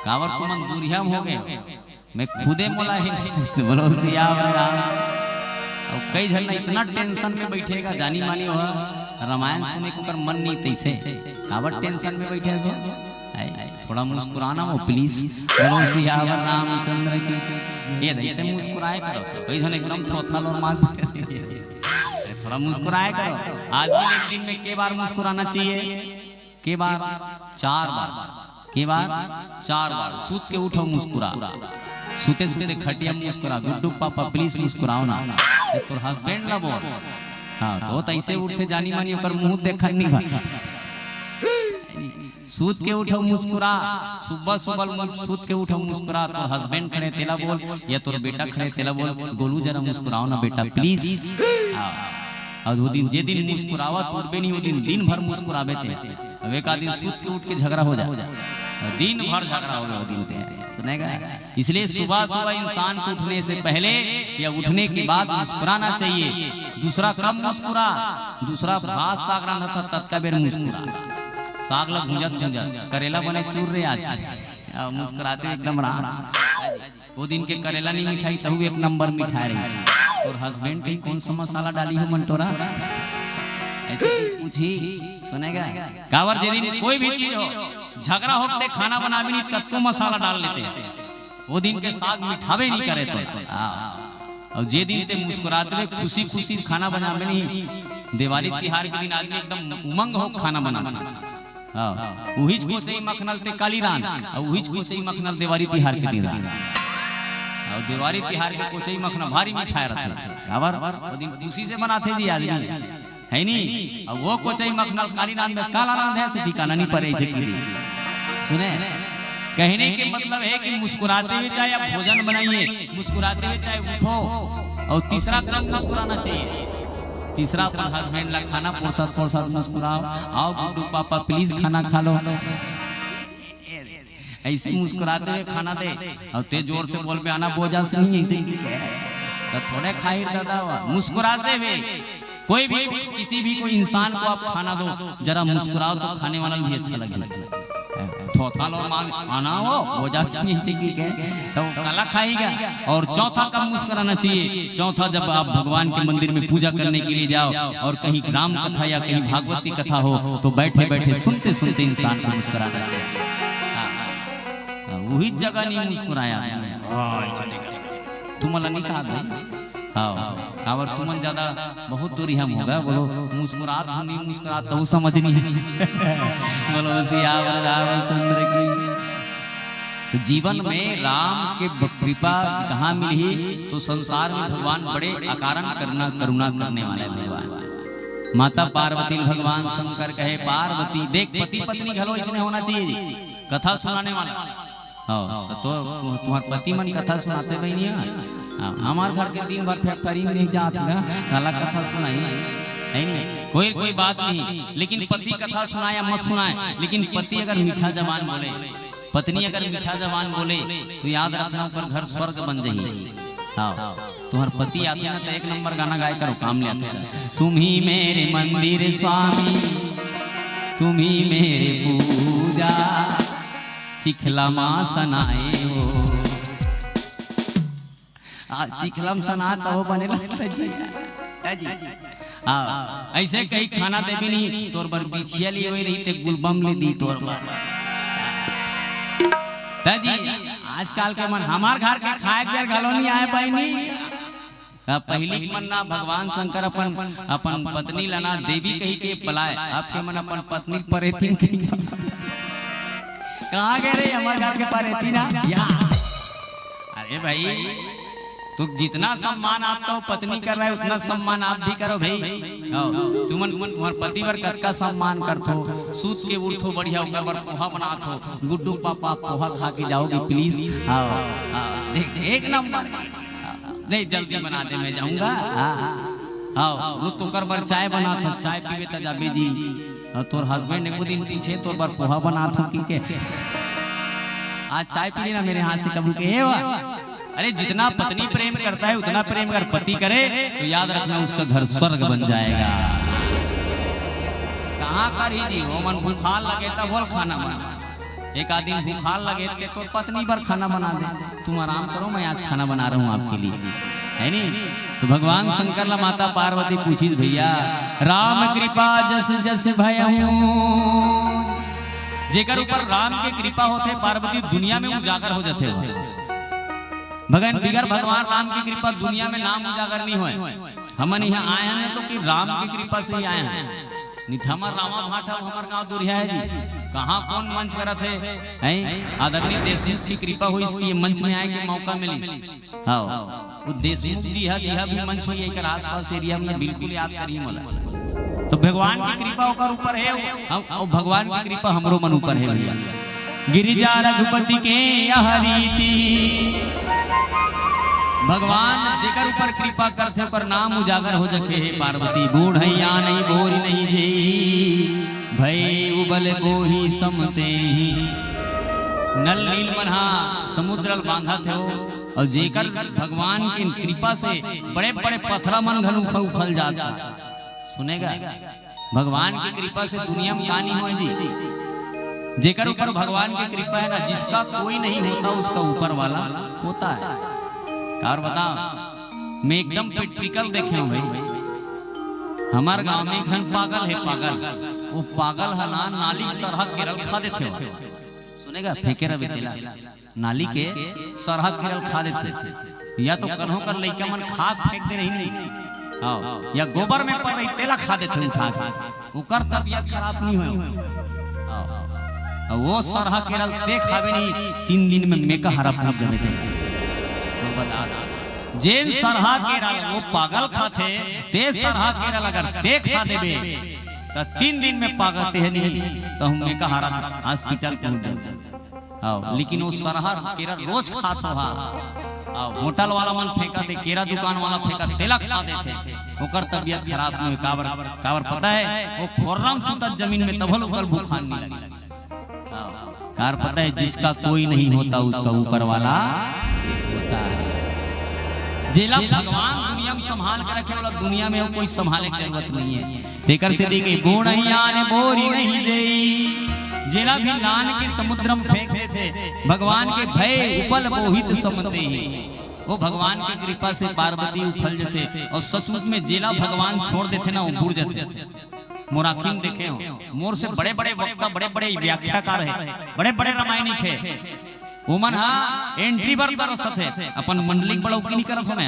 कावर तुम दूरिया हो गए। मैं खुदे मोला ही बोलो और कई जन इतना टेंशन में बैठेगा जानी मानी हो रामायण सुने को कर मन नहीं तैसे कावर टेंशन में बैठे सो थोड़ा मुस्कुराना हो प्लीज, बोलो सियावर रामचंद्र की। ये ऐसे मुस्कुराए करो, कई जन एकदम थोथल और मार थोड़ा मुस्कुराए करो। आदमी एक दिन में के बार मुस्कुराना चाहिए, के बार 4 बार, के बार 4 बार। सूत के उठो मुस्कुरा, सूते सूते खटिया मुस्कुरा, गुड्डू पापा प्लीज मुस्कुराओ ना, तो हस्बैंड ला बोल। हाँ तो तैसे उठते जानी मानी ओकर मुंह देखन नहीं भा। सूत के उठो मुस्कुरा, सुबह सुबह सूत के उठो मुस्कुरा, तो हस्बैंड खड़े तेला बोल या तोर बेटा खड़े तेला बोल, गोलू जरा मुस्कुराओ ना बेटा प्लीज। और वो दिन जे दिन मुस्कुरावा तोड़बे नहीं, वो दिन दिन भर मुस्कुरावे थे। अब एक आदमी सूत के उठ के झगड़ा हो जाए, दिन भर झगड़ा हो गया दिन पे, सुनेगा। इसलिए सुबह सुबह इंसान को उठने से पहले या उठने के बाद मुस्कुराना चाहिए। दूसरा कब मुस्कुरा, दूसरा भात साग रहा था तत्का बेर मुस्कुरा, साग लग भुंजत करेला बने चूर रहे आज मुस्कुराते एकदम राम। वो दिन के करेला नहीं मिठाई तहु 1 नंबर मिठाई रही, और हस्बैंड कहीं कौन सा मसाला डाली हो मंटोरा ऐसे पूछी, सुनेगा। कावर जे दिन कोई भी चीज हो झगड़ा होते खाना बनावे नहीं तत्व मसाला डाल लेते हैं, वो दिन के साग मिठावे नहीं करे तो। और जे दिन ते मुस्कुराते खुशी खुशी खाना बनावे नहीं, दिवाली तिहार के दिन आदमी एकदम उमंग हो खाना बनाना। उहिच को चाहिए मखनल ते काली रान, और उहिच को चाहिए मखनल दिवाली तिहार के दिन रान, और दिवाली तिहार के को चाहिए मखना भारी मिठाई रहता है। वो दिन खुशी से बनाते जी आदमी है नहीं, और वो को चाहिए मखनल काली रान में काला रान है से ठिकाना नहीं पड़े जे की। सुने कहने के मतलब है कि मुस्कुराते हुए चाहे आप भोजन बनाइए, मुस्कुराते हुए चाहे उठो, और तीसरा क्रम मुस्कुराना चाहिए। तीसरा अपन हस्बैंड ला खाना पोसत मुस्कुराओ, आओ गुड्डू पापा प्लीज खाना खा लो, ऐसे मुस्कुराते हुए खाना दे। और ते जोर से बोल पे आना बोझा से नहीं ऐसे तो थोड़े खाई दादा मुस्कुराते हुए। कोई भी किसी भी कोई इंसान को आप खाना दो, जरा मुस्कुराओ तो खाने वाला भी अच्छा लगेगा। चौथा लो आना हो बोझा चाहिए तो काला खाएगा। और चौथा कब मुस्कुराना चाहिए? चौथा जब आप भगवान के मंदिर में पूजा करने के लिए जाओ और कहीं राम कथा या कहीं भागवती कथा हो तो बैठे बैठे सुनते सुनते इंसान को मुस्कुराना चाहिए। वही जगह नहीं मुस्कुराया तुम्हारा नहीं कहा भाई। हाँ और तुमन ज्यादा बहुत दूरी हम होगा बोलो मुस्कुरात नहीं मुस्कुरात तो समझ नहीं बोलो सियावर रामचंद्र की। तो जीवन में राम के कृपा कहाँ मिली तो संसार में भगवान बड़े अकारण करना करुणा करने वाले भगवान। माता पार्वती भगवान शंकर कहे पार्वती देख पति पत्नी घलो इसने होना चाहिए कथा सुनाने वाला। तो तुम्हारे पति मन कथा सुनाते भाई नहीं हमारे घर के दिन भर फैक्ट्री में नहीं जाते ना काला कथा सुनाई है नहीं कोई कोई बात नहीं। लेकिन पति कथा सुनाया मत सुनाए, लेकिन पति अगर मीठा जबान बोले पत्नी अगर मीठा जबान बोले तो याद रखना ऊपर घर स्वर्ग बन जाइए। हाँ तुम्हारे पति आते ना तो एक नंबर गाना गाय करो काम ले आते। तुम ही मेरे मंदिर स्वामी तुम ही मेरे पूजा चिखलमा सनाए हो। चिखलम सना तो बने ऐसे कहीं खाना दे भी नहीं तोर बर बिछिया लिए हुई रही ते गुलबम ले दी तोर बर दादी। आजकल के मन हमार घर के खाए के घलो नहीं आए पाई नहीं। पहली मन ना भगवान शंकर अपन अपन पत्नी लाना देवी कही के पलाए आपके मन अपन पत्नी परेती कहीं कहाँ गए रे हमारे घर के परेती ना या। अरे भाई तो जितना सम्मान आपका पत्नी कर रहा है उतना सम्मान आप भी करो भाई। तुम्हारे पति पर कतका सम्मान करतो सूत के उठो बढ़िया ऊपर पर पोहा बनातो गुड्डू पापा पोहा खा के जाओगे प्लीज। देख एक नंबर नहीं जल्दी बना दे मैं जाऊंगा। आओ तो कर बर चाय बना था चाय पीवे त जाबे जी तोर हस्बैंड एक दिन पीछे तोर बर पोहा बना था की के आज चाय पी ना मेरे हाथ से कबू के अरे जितना पत्नी प्रेम करता है उतना प्रेम अगर पति करे तो याद रखना उसका घर स्वर्ग बन जाएगा। कहाँ कर ही जी वो मन भूखाल लगे तब बोल खाना बना। एक आदमी भूखाल लगे तो पत्नी पर खाना बना दे तुम आराम करो मैं आज खाना बना रहा हूँ आपके लिए है नहीं। तो भगवान शंकर ला माता पार्वती पूछी भैया राम कृपा जस जस भयहूं जेकर ऊपर राम की कृपा होते पार्वती दुनिया में उजागर हो जाते हो। भगवान बिगर भगवान राम की कृपा दुनिया में नाम उजागर नहीं हुए। हमन यहाँ आए हैं तो कि राम की कृपा से ही आए हैं। निठमर रामा भाटा हमार गांव दुरिया है जी कहाँ कौन मंच करत है आदरणीय देशमुख की कृपा हुई इसकी मंच में आए के मौका मिली। हाँ वो देशमुख दिया भी मंच हुई एक आसपास एरिया में बिल्कुल याद करिए मला। तो भगवान की कृपा ओकर ऊपर है और भगवान की कृपा हमरो मन ऊपर है भैया। गिरिजा रघुपति के यह रीति भगवान जेकर ऊपर कृपा करते पर नाम उजागर हो जके पार्वती बूढ़ैया नहीं बोरी नहीं जी भई उबल को ही समते ही नल नील मन्हा समुद्र बांधा थे और जेकर भगवान की कृपा से बड़े बड़े पत्थरा मन घन उफल जाता सुनेगा। भगवान की कृपा से दुनिया में कहानी हो जी जेकर ऊपर भगवान की कृपा है ना जिसका कोई नहीं होता उसका ऊपर वाला होता है। और बताओ मैं एकदम प्रैक्टिकल देखे हूँ भाई। हमारे गांव में एक जन पागल है पागल वो पागल हला नाली सरहद केरल खा देते हो सुनेगा फेंके रहे तेला नाली के सरहद केरल खा देते या तो कन्हों कर लइका मन खाद फेंक दे रही नहीं या गोबर में पड़ रही तेला खा देते उठा के उकर तबियत खराब नहीं हुई। वो सरहद केरल ते खावे नहीं 3 दिन में मेका हरा पूछ जावे थे। जेन सरहा केरल वो पागल खाते ते सरहा केरल अगर ते खा देबे तो 3 दिन में पागल ते नहीं तो हम मेका हरा हॉस्पिटल पहुंच जाते आओ लेकिन वो सरहर केरा रोज खात हो आओ होटल वाला मन फेंका दे केरा दुकान वाला फेंका तेला खा देते ओकर तबियत खराब नहीं काबर काबर पता है वो खोरम सुतत जमीन में तभल ओकर भूखान नहीं लगी कार पता है जिसका कोई नहीं होता उसका ऊपर वाला होता है जेला भगवान दुनिया में संभाल के रखे वाला दुनिया में वो कोई संभाले की जरूरत नहीं है तेकर से देखे बोणैया ने बोरी नहीं देई जेला भी लान के समुद्र में फेंक देते भगवान के भय उपल मोहित समते वो भगवान की कृपा से पार्वती उफल जाते और सचमुच में जेला भगवान छोड़ देते ना वो बुड़ जाते मोराखिम देखे हो मोर से बड़े बड़े वक्ता बड़े बड़े व्याख्याकार है बड़े बड़े रामायणिक है ओमन हा एंट्री बर तरसत है अपन मंडलिक बड़ा उकी नहीं करत होने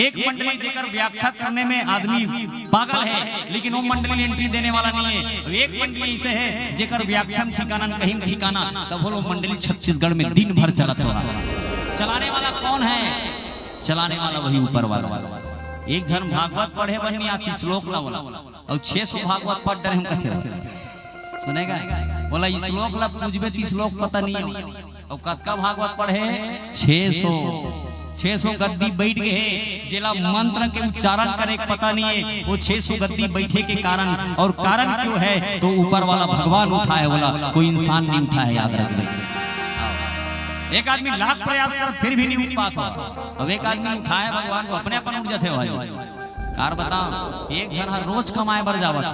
एक मंडली जेकर व्याख्या करने में आदमी पागल है लेकिन वो मंडली एंट्री देने वाला नहीं है एक मंडली ऐसे है जेकर व्याख्या में ठिकाना कहीं ठिकाना तब वो मंडली छत्तीसगढ़ में दिन भर चलत रहा चलाने वाला कौन है चलाने वाला वही ऊपर वाला एक जन भागवत पढ़े बहनी आती श्लोक ला बोला और 600 भागवत पढ़ डरे हम कथे सुनेगा बोला इस श्लोक ला पूजबे ती श्लोक पता नहीं है और कतका भागवत पढ़े 600 गद्दी बैठ गए जिला मंत्र के उच्चारण करे पता नहीं है वो 600 गद्दी बैठे के कारण और कारण क्यों है तो ऊपर वाला भगवान उठाए बोला कोई इंसान नहीं उठा है याद रखना एक आदमी लाख प्रयास कर फिर भी नहीं उठ पाता अब एक आदमी उठाए भगवान को अपने अपन उठ जाते हो कार बताओ एक जन हर रोज कमाए बर जावत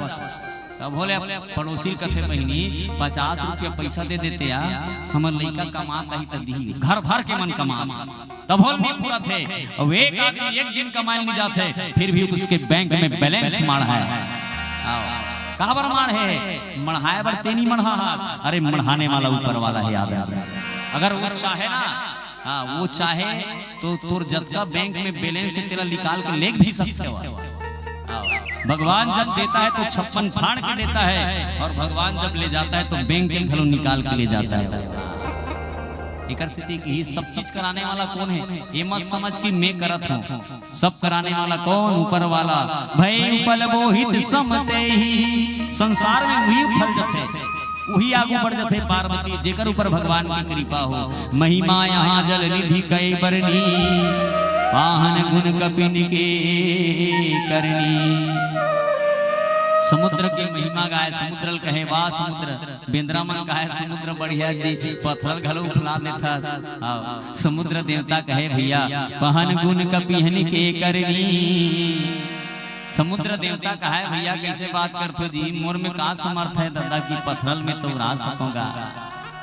तब बोले पड़ोसी कथे बहनी 50 रुपया पैसा दे देते यार हमर लड़का कमा कहीं तक दी घर भर के मन कमा तब बोल नहीं पूरा थे और एक आदमी एक दिन कमाए नहीं जाते फिर भी उसके बैंक में बैलेंस मार है कहा बर मार है मढ़ाए बर तेनी मढ़ा अरे मढ़ाने वाला ऊपर वाला है याद है अगर वो चाहे ना हाँ वो चाहे तो तोर जब बैंक में बैलेंस से तेरा निकाल के ले भी सकते हो भगवान जब देता है तो 56 फाड़ के देता है और भगवान जब ले जाता है तो बैंक के घरों निकाल के ले जाता है एकर से ये सब चीज कराने वाला कौन है ये मत समझ कि मैं करत हूँ सब कराने वाला कौन ऊपर वाला भई उपल मोहित समते ही संसार में वही फल जाते वही आगू बढ़ जाते पार्वती जेकर ऊपर भगवान की कृपा हो महिमा यहाँ जल निधि कई बरनी वाहन गुण कपिन के करनी समुद्र के महिमा गाय समुद्रल कहे वाह समुद्र बेंद्रामन कहे समुद्र बढ़िया जी पत्थर घलो उठला देता समुद्र देवता कहे भैया वाहन गुण कपिन के करनी समुद्र देवता कहा है भैया कैसे बात करते जी मोर में का समर्थ है दादा की पत्थरल में तो उड़ा सकूंगा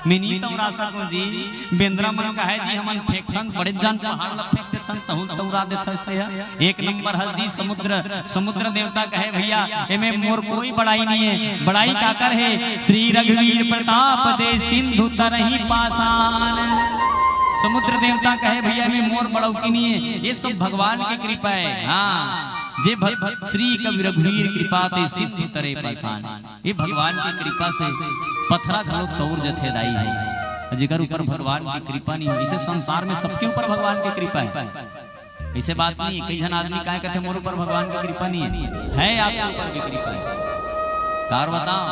मैं नहीं तो उड़ा सकूं जी बेंद्रा मन का है जी हमन फेंकथन बड़े जान पहाड़ ला फेंक देथन तहु तो उड़ा देथस एक नंबर हल जी समुद्र देवता कहे भैया एमे मोर कोई बड़ाई नहीं है बड़ाई का कर है श्री रघुवीर प्रताप दे सिंधु तरही पासान समुद्र देवता कहे भैया में मोर बड़ौकी नहीं है ये सब भगवान की कृपा है हाँ जे श्री कवि रघुवीर कृपा ते सिंधु तरे पासान ये भगवान की कृपा से पत्थरा घलो तौर जथे दाई है जेकर ऊपर भगवान की कृपा नहीं हो इसे संसार में सबके ऊपर भगवान की कृपा है ऐसे बात नहीं कई जन आदमी काहे कहते मोर ऊपर भगवान की कृपा नहीं है आपके ऊपर भी कृपा है कार बताओ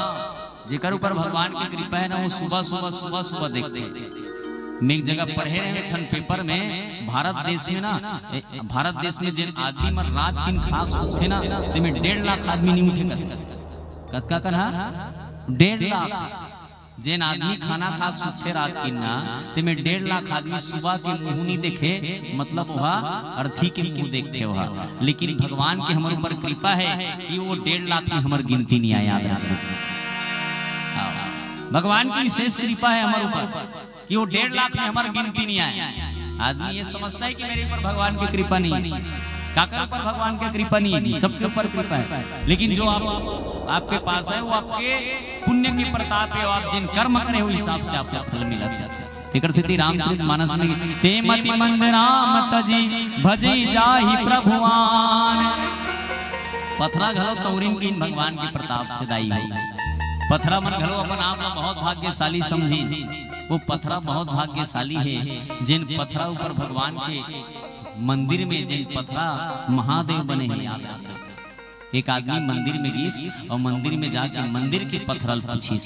जेकर ऊपर भगवान की कृपा है ना वो सुबह देखते हैं मैं एक जगह पढ़े रहे ठन पेपर में भारत देश में जिन आदमी मर रात दिन खाक सोते ना ते में 1.5 लाख आदमी नहीं उठे कतका कन्हा 1.5 लाख जिन आदमी खाना खाक सोते रात दिन ना ते में 1.5 लाख आदमी सुबह के मुंह नहीं देखे मतलब वह अर्थी के मुंह देखते वह लेकिन भगवान की हमारे ऊपर कृपा है कि वो 1.5 लाख में हमारी गिनती नहीं आया याद भगवान की विशेष कृपा है हमारे ऊपर कि वो 1.5 लाख में हमारी गिनती नहीं आया आदमी ये समझता है कि मेरे ऊपर भगवान की कृपा नहीं है काका ऊपर भगवान की कृपा नहीं है सबके ऊपर कृपा है लेकिन जो आपके पास है वो आपके पुण्य के प्रताप है आप जिन कर्म करे हो हिसाब से आपको फल मिला एकर सिद्धि रामचरित मानस में ते मति मंद राम तजी भजी जाहि प्रभुआन पथरा घलो तौरिन की भगवान के प्रताप से दाई है पथरा मन घलो अपन आप बहुत भाग्यशाली समझी वो पथरा बहुत भाग्यशाली है जिन पथरा ऊपर भगवान के मंदिर में जिन पथरा महादेव बने हैं याद एक आदमी मंदिर में गई और मंदिर में जाके मंदिर के पथरल पूछी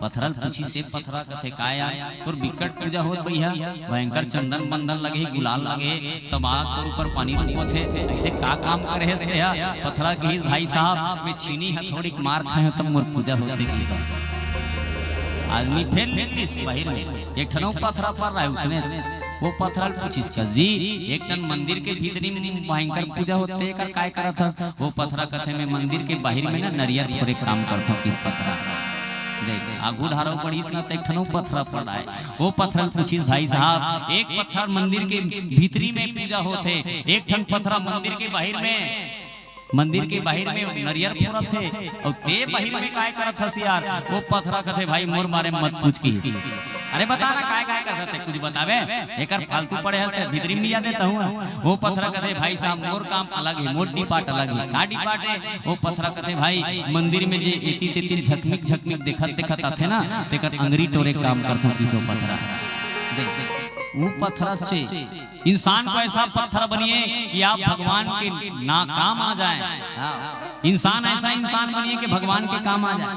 पथरल पूछी से पथरा कथे काया तोर विकट पूजा होत भैया भयंकर चंदन बंदन लगे गुलाल लगे सब आग तोर ऊपर पानी रुको थे ऐसे का काम करे है भैया पथरा के भाई साहब में छीनी हथौड़ी मार खाए तब मोर पूजा होते की आदमी फिर निकलिस बाहर में एक ठनो पथरा पर रहा है उसने वो पथरल पूछिस का जी एक टन मंदिर के भीतरी में भयंकर पूजा होते कर काय करत था वो पथरा कथे में मंदिर के बाहर में ना नरियर फोड़े काम करता किस पथरा देख आगू धारो पड़ीस ना एक ठनो पथरा पड़ा है वो पथरल पूछिस भाई साहब एक पत्थर मंदिर के भीतरी में पूजा होते एक ठन पथरा मंदिर के बाहर में नरियर फोड़त थे और ते बाहर में काय करत हस यार वो पथरा कथे भाई मोर मारे मत पूछ की अरे बता ना काय काय करते कुछ बतावे एकर फालतू पड़े है भीतरी में दिया देता हूं वो पथरा कथे भाई साहब मोर काम अलग है मोर डिपार्ट अलग है का डिपार्ट है वो पथरा कथे भाई मंदिर में जे एती तेती झकमिक देखत आथे ना तेकर अंगरी टोरे काम करथो किसो पथरा देख वो पत्थर से इंसान को ऐसा पत्थर बनिए कि आप भगवान के नाकाम आ जाए इंसान ऐसा इंसान बनिए कि भगवान के काम आ जाए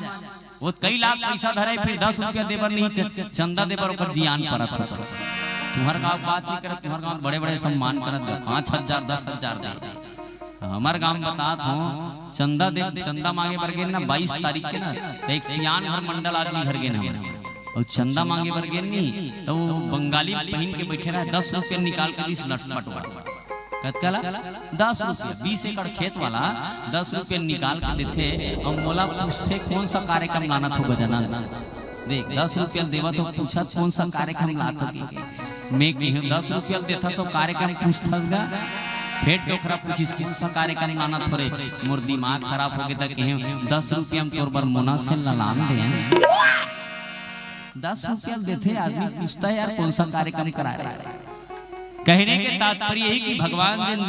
वो कई लाख पैसा धरे फिर 10 रुपया देवर नहीं चंदा देवर ऊपर जियान परत हो तुम्हार गांव बात नहीं करत तुम्हार गांव बड़े बड़े सम्मान करत 5,000 10,000 दे हमार गांव बतात हो चंदा मांगे बरगे ना 22 तारीख के ना एक सियान घर मंडल आदमी घर गे ना और चंदा मांगे बर गेल नहीं तो बंगाली पहन के बैठे रहे 10 रुपया निकाल के दिस लटपट कतला 10 रुपया 20 एकड़ खेत वाला 10 रुपया निकाल के देते और मोला पूछते कौन सा कार्यक्रम लाना था गजना देख 10 रुपया देवा तो पूछा कौन सा कार्यक्रम लाता मैं 10 रुपया देता सो कार्यक्रम पूछता फिर टोकरा पूछिस कौन सा कार्यक्रम लाना थोड़े मोर दिमाग खराब हो गया कहे 10 रुपया तोर बर मोना से ललाम दे 10 रुपया देते आदमी पूछता है यार कौन सा कार्यक्रम करा रहा है कहने के तात्पर्य यही कि भगवान जिन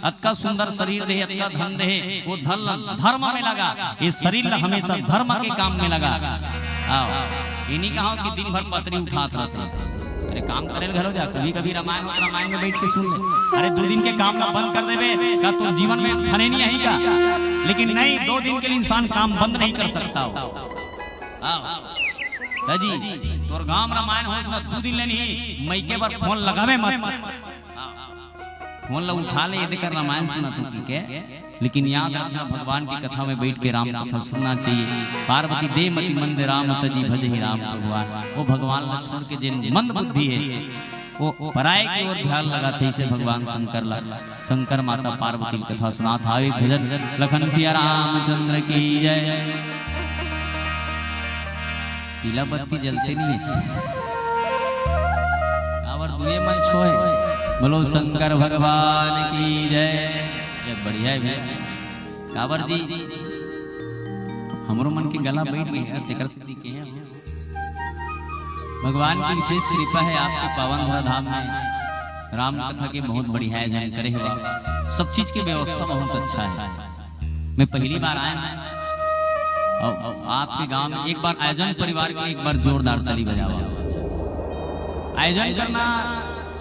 अतका सुंदर शरीर दे अतका धन दे वो धन धर्म में लगा ये शरीर हमेशा धर्म के काम में लगा आओ इन्हीं कहा कि दिन भर पतरी उठात रहते अरे काम करे घरों जा कभी रामायण में बैठ के सुन ले अरे 2 दिन के काम ना बंद कर देवे का तुम जीवन में फने नहीं आएगा लेकिन नहीं 2 दिन के लिए इंसान काम बंद नहीं कर सकता जी तोर गांव रामायण हो ना 2 दिन लेनी मई के बार फोन लगावे मत फोन ला उठा ले ये देकर रामायण सुना तू की के लेकिन याद रखना भगवान की कथा में बैठ के राम कथा सुनना चाहिए पार्वती दे मति मंद राम तजी भजहि राम भगवान वो भगवान को छोड़ के जिन मंद बुद्धि है वो पराये की ओर ध्यान लगाते इसे भगवान शंकर माता पार्वती की कथा सुना था एक भजन लखन सिया रामचंद्र की जय पीला बत्ती जलते नहीं है और दुए मन छोए बोलो शंकर भगवान की जय ये बढ़िया है कावर जी हमरो मन के गला बैठ गई है तेकर सिद्धि के हैं भगवान की विशेष कृपा है आपके पावन धाम में राम कथा के बहुत बढ़िया है जानकारी हुआ सब चीज की व्यवस्था बहुत अच्छा है मैं पहली बार आया और आपके गांव में एक बार आयोजन परिवार के एक बार जोरदार ताली बजाओ आयोजन करना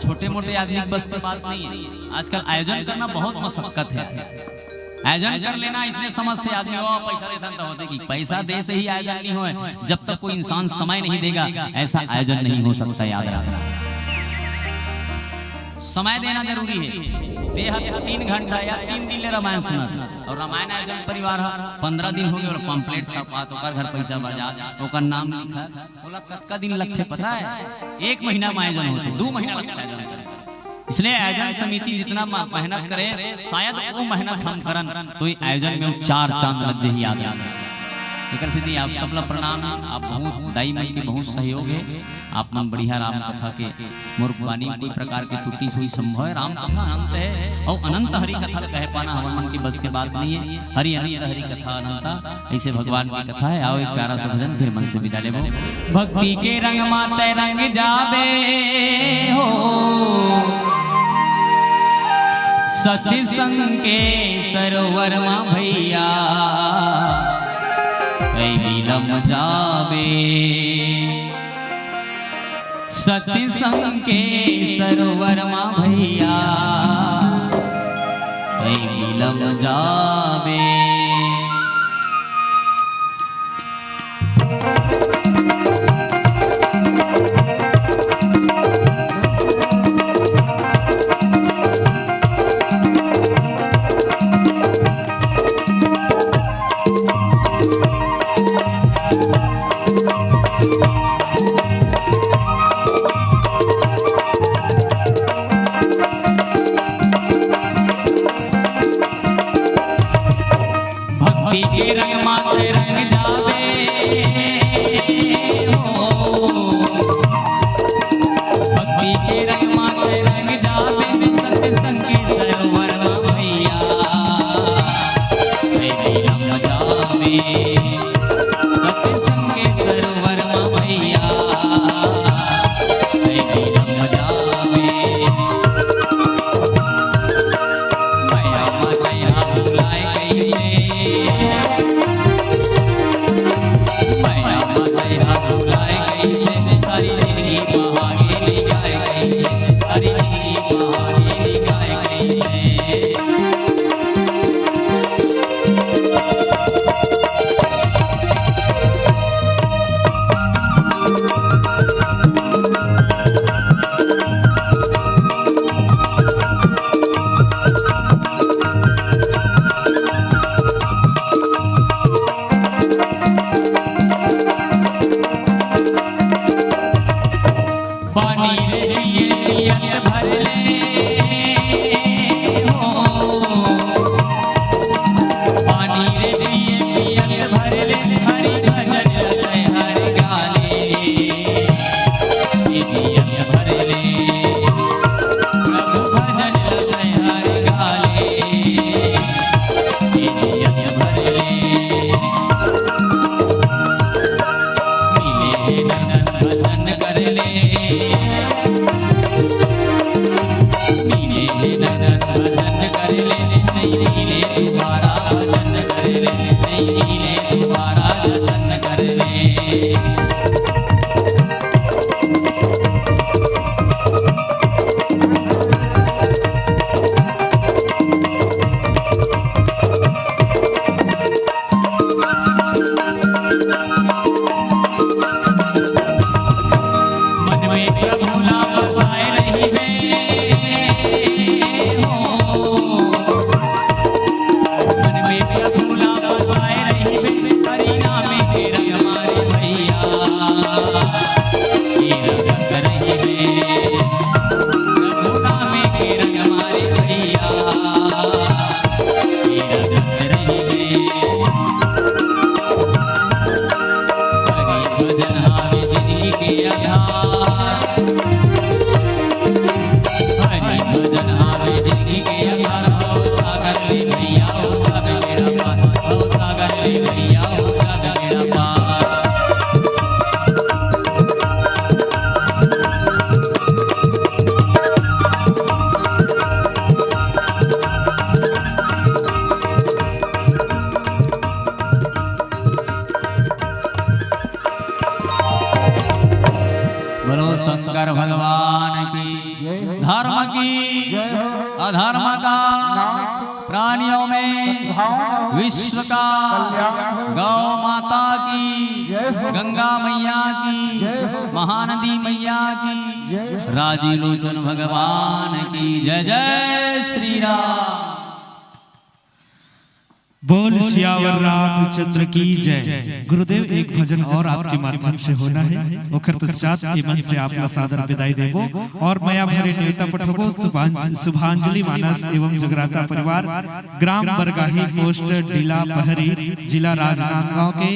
छोटे मोटे आदमी बस की बात नहीं है आजकल आयोजन करना बहुत मशक्कत है आयोजन कर लेना इसलिए समझते आदमी वो पैसा देता तो होते कि पैसा दे से ही आयोजन नहीं होए जब तक कोई इंसान समय नहीं देगा ऐसा आयोजन नहीं हो सकता याद रखना समय देना जरूरी है देह 3 घंटा या 3 दिन ले रामायण सुना और रामायण आयोजन परिवार 15 दिन हो गए और पंपलेट छापा तो घर पैसा बजा ओकर नाम लिखा बोला कतका दिन लगते पता है 1 महीना में आयोजन होते 2 महीना लगता है इसलिए आयोजन समिति जितना मेहनत करे शायद वो मेहनत हम करन तो आयोजन में 4 चांद लग जाए याद एकर सिद्धि आप सबला प्रणाम आप बहुत दाई मन के बहुत सहयोग है आप मन बढ़िया राम कथा के मोर वाणी कोई प्रकार के त्रुटि हुई संभव है राम कथा अनंत है और अनंत हरि कथा कह पाना हमारे मन की बस की बात नहीं है हरि अनंत हरि कथा अनंता ऐसे भगवान की कथा है आओ एक प्यारा सा भजन फिर मन से विदा लेबो भक्ति के रंग माते रंग जावे हो सत्य संग के सरोवर मा भैया नीलम जावे सत्य संग के सरोवर मा भैया नीलम जावे रंग माथे रंग जावे हो, भक्ति के रंग माथे रंग जावे, सत्संग के सरोवर मैया लीला मचावे, सत्संग के सरोवर मैया लीला मचावे। मैया मैया बुलाए कैसे, मैया मैया बुलाए कैसे, हरी तेरी महागेली गाय कैसे, हरी तेरी महागेली गाय कैसे। पानी रे पियत भर ले हो, पानी रे पियत भर ले, हरि भजन लगे हर गाले, पियत भर ले प्रभु भजन लगे हर गाले, पियत भर ले। मिले नंदन भजन कर ले, मिले नंदन भजन कर ले, नहीं मिले दोबारा भजन कर ले, नहीं मिले दोबारा भजन कर ले। मन में प्रभु नाम बसाए रही हो, मन में प्रभु नाम बसाए रही, हरि नाम के रंग हमारे भैया के रंग रही, प्रभु नाम के रंग हमारे भैया के रंग रही। हरि भजन हावे जिंदगी के आधार, हरि भजन हावे जिंदगी के आधार, भव सागर ले भैया हो जावे मेरा पार, भव सागर ले भैया हो जावे मेरा पार। बोलो शंकर भगवान की, धर्म की अधर्म का प्राणियों में विश्व का, गौ माता की, गंगा मैया की, महानदी मैया की, राजी लोचन भगवान की जय जय श्री राम।
बोल सियावर रामचंद्र की जय। गुरुदेव एक भजन और आपके माध्यम से होना है, ओकर पश्चात मन से आपका सादर विदाई देबो और माया भरे नेता पठबो। शुभांजलि मानस एवं जगराता परिवार, ग्राम बरगाही, पोस्ट डीला पहरी, जिला राजनांदगांव के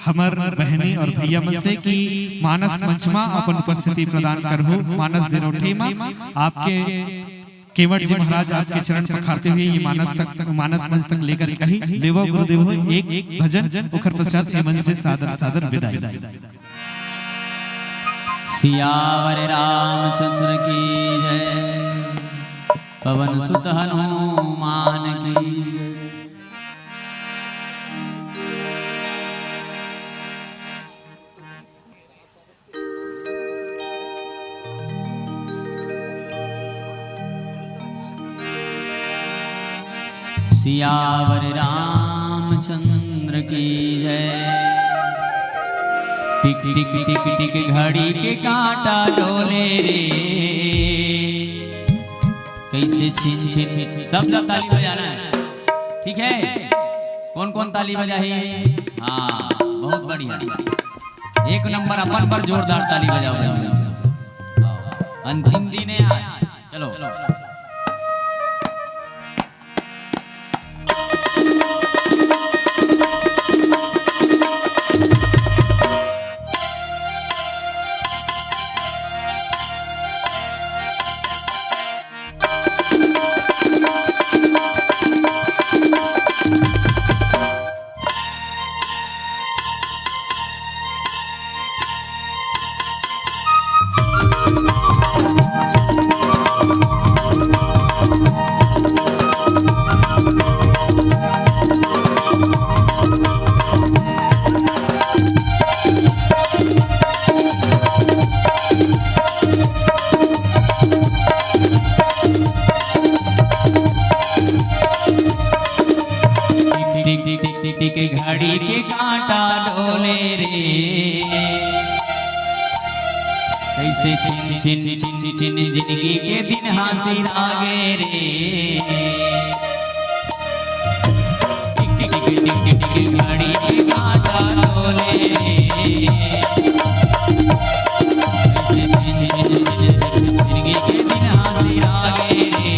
हमर बहनी और भैया मन से की मानस मंचमा अपन उपस्थिति प्रदान करहो। मानस दिनोठे में आपके केवट जी महाराज आपके चरण पखारते हुए ये मानस मंच तक लेकर कही लेवो गुरुदेव हो एक भजन, उखर पश्चात मन से सादर सादर विदाई।
सियावर रामचंद्र की जय, पवन सुत हनुमान की जय। सियावर रामचंद्र की जय। टिक टिक टिक टिक घड़ी के कांटा डोले रे, कैसे छिन छिन। सब ताली बजाना है, ठीक है? कौन कौन ताली बजाही? हाँ बहुत बढ़िया, एक नंबर अपन पर जोरदार ताली बजाओ। अंतिम दिन है आज, चलो टिक घड़ी के कांटा डोले रे, कैसे छिन छिन छिन छिन जिंदगी के दिन हासिल आगे रे, टिक टिक टिक टिक टिक घड़ी के कांटा डोले रे, कैसे छिन छिन छिन छिन जिंदगी के दिन हासिल आगे रे।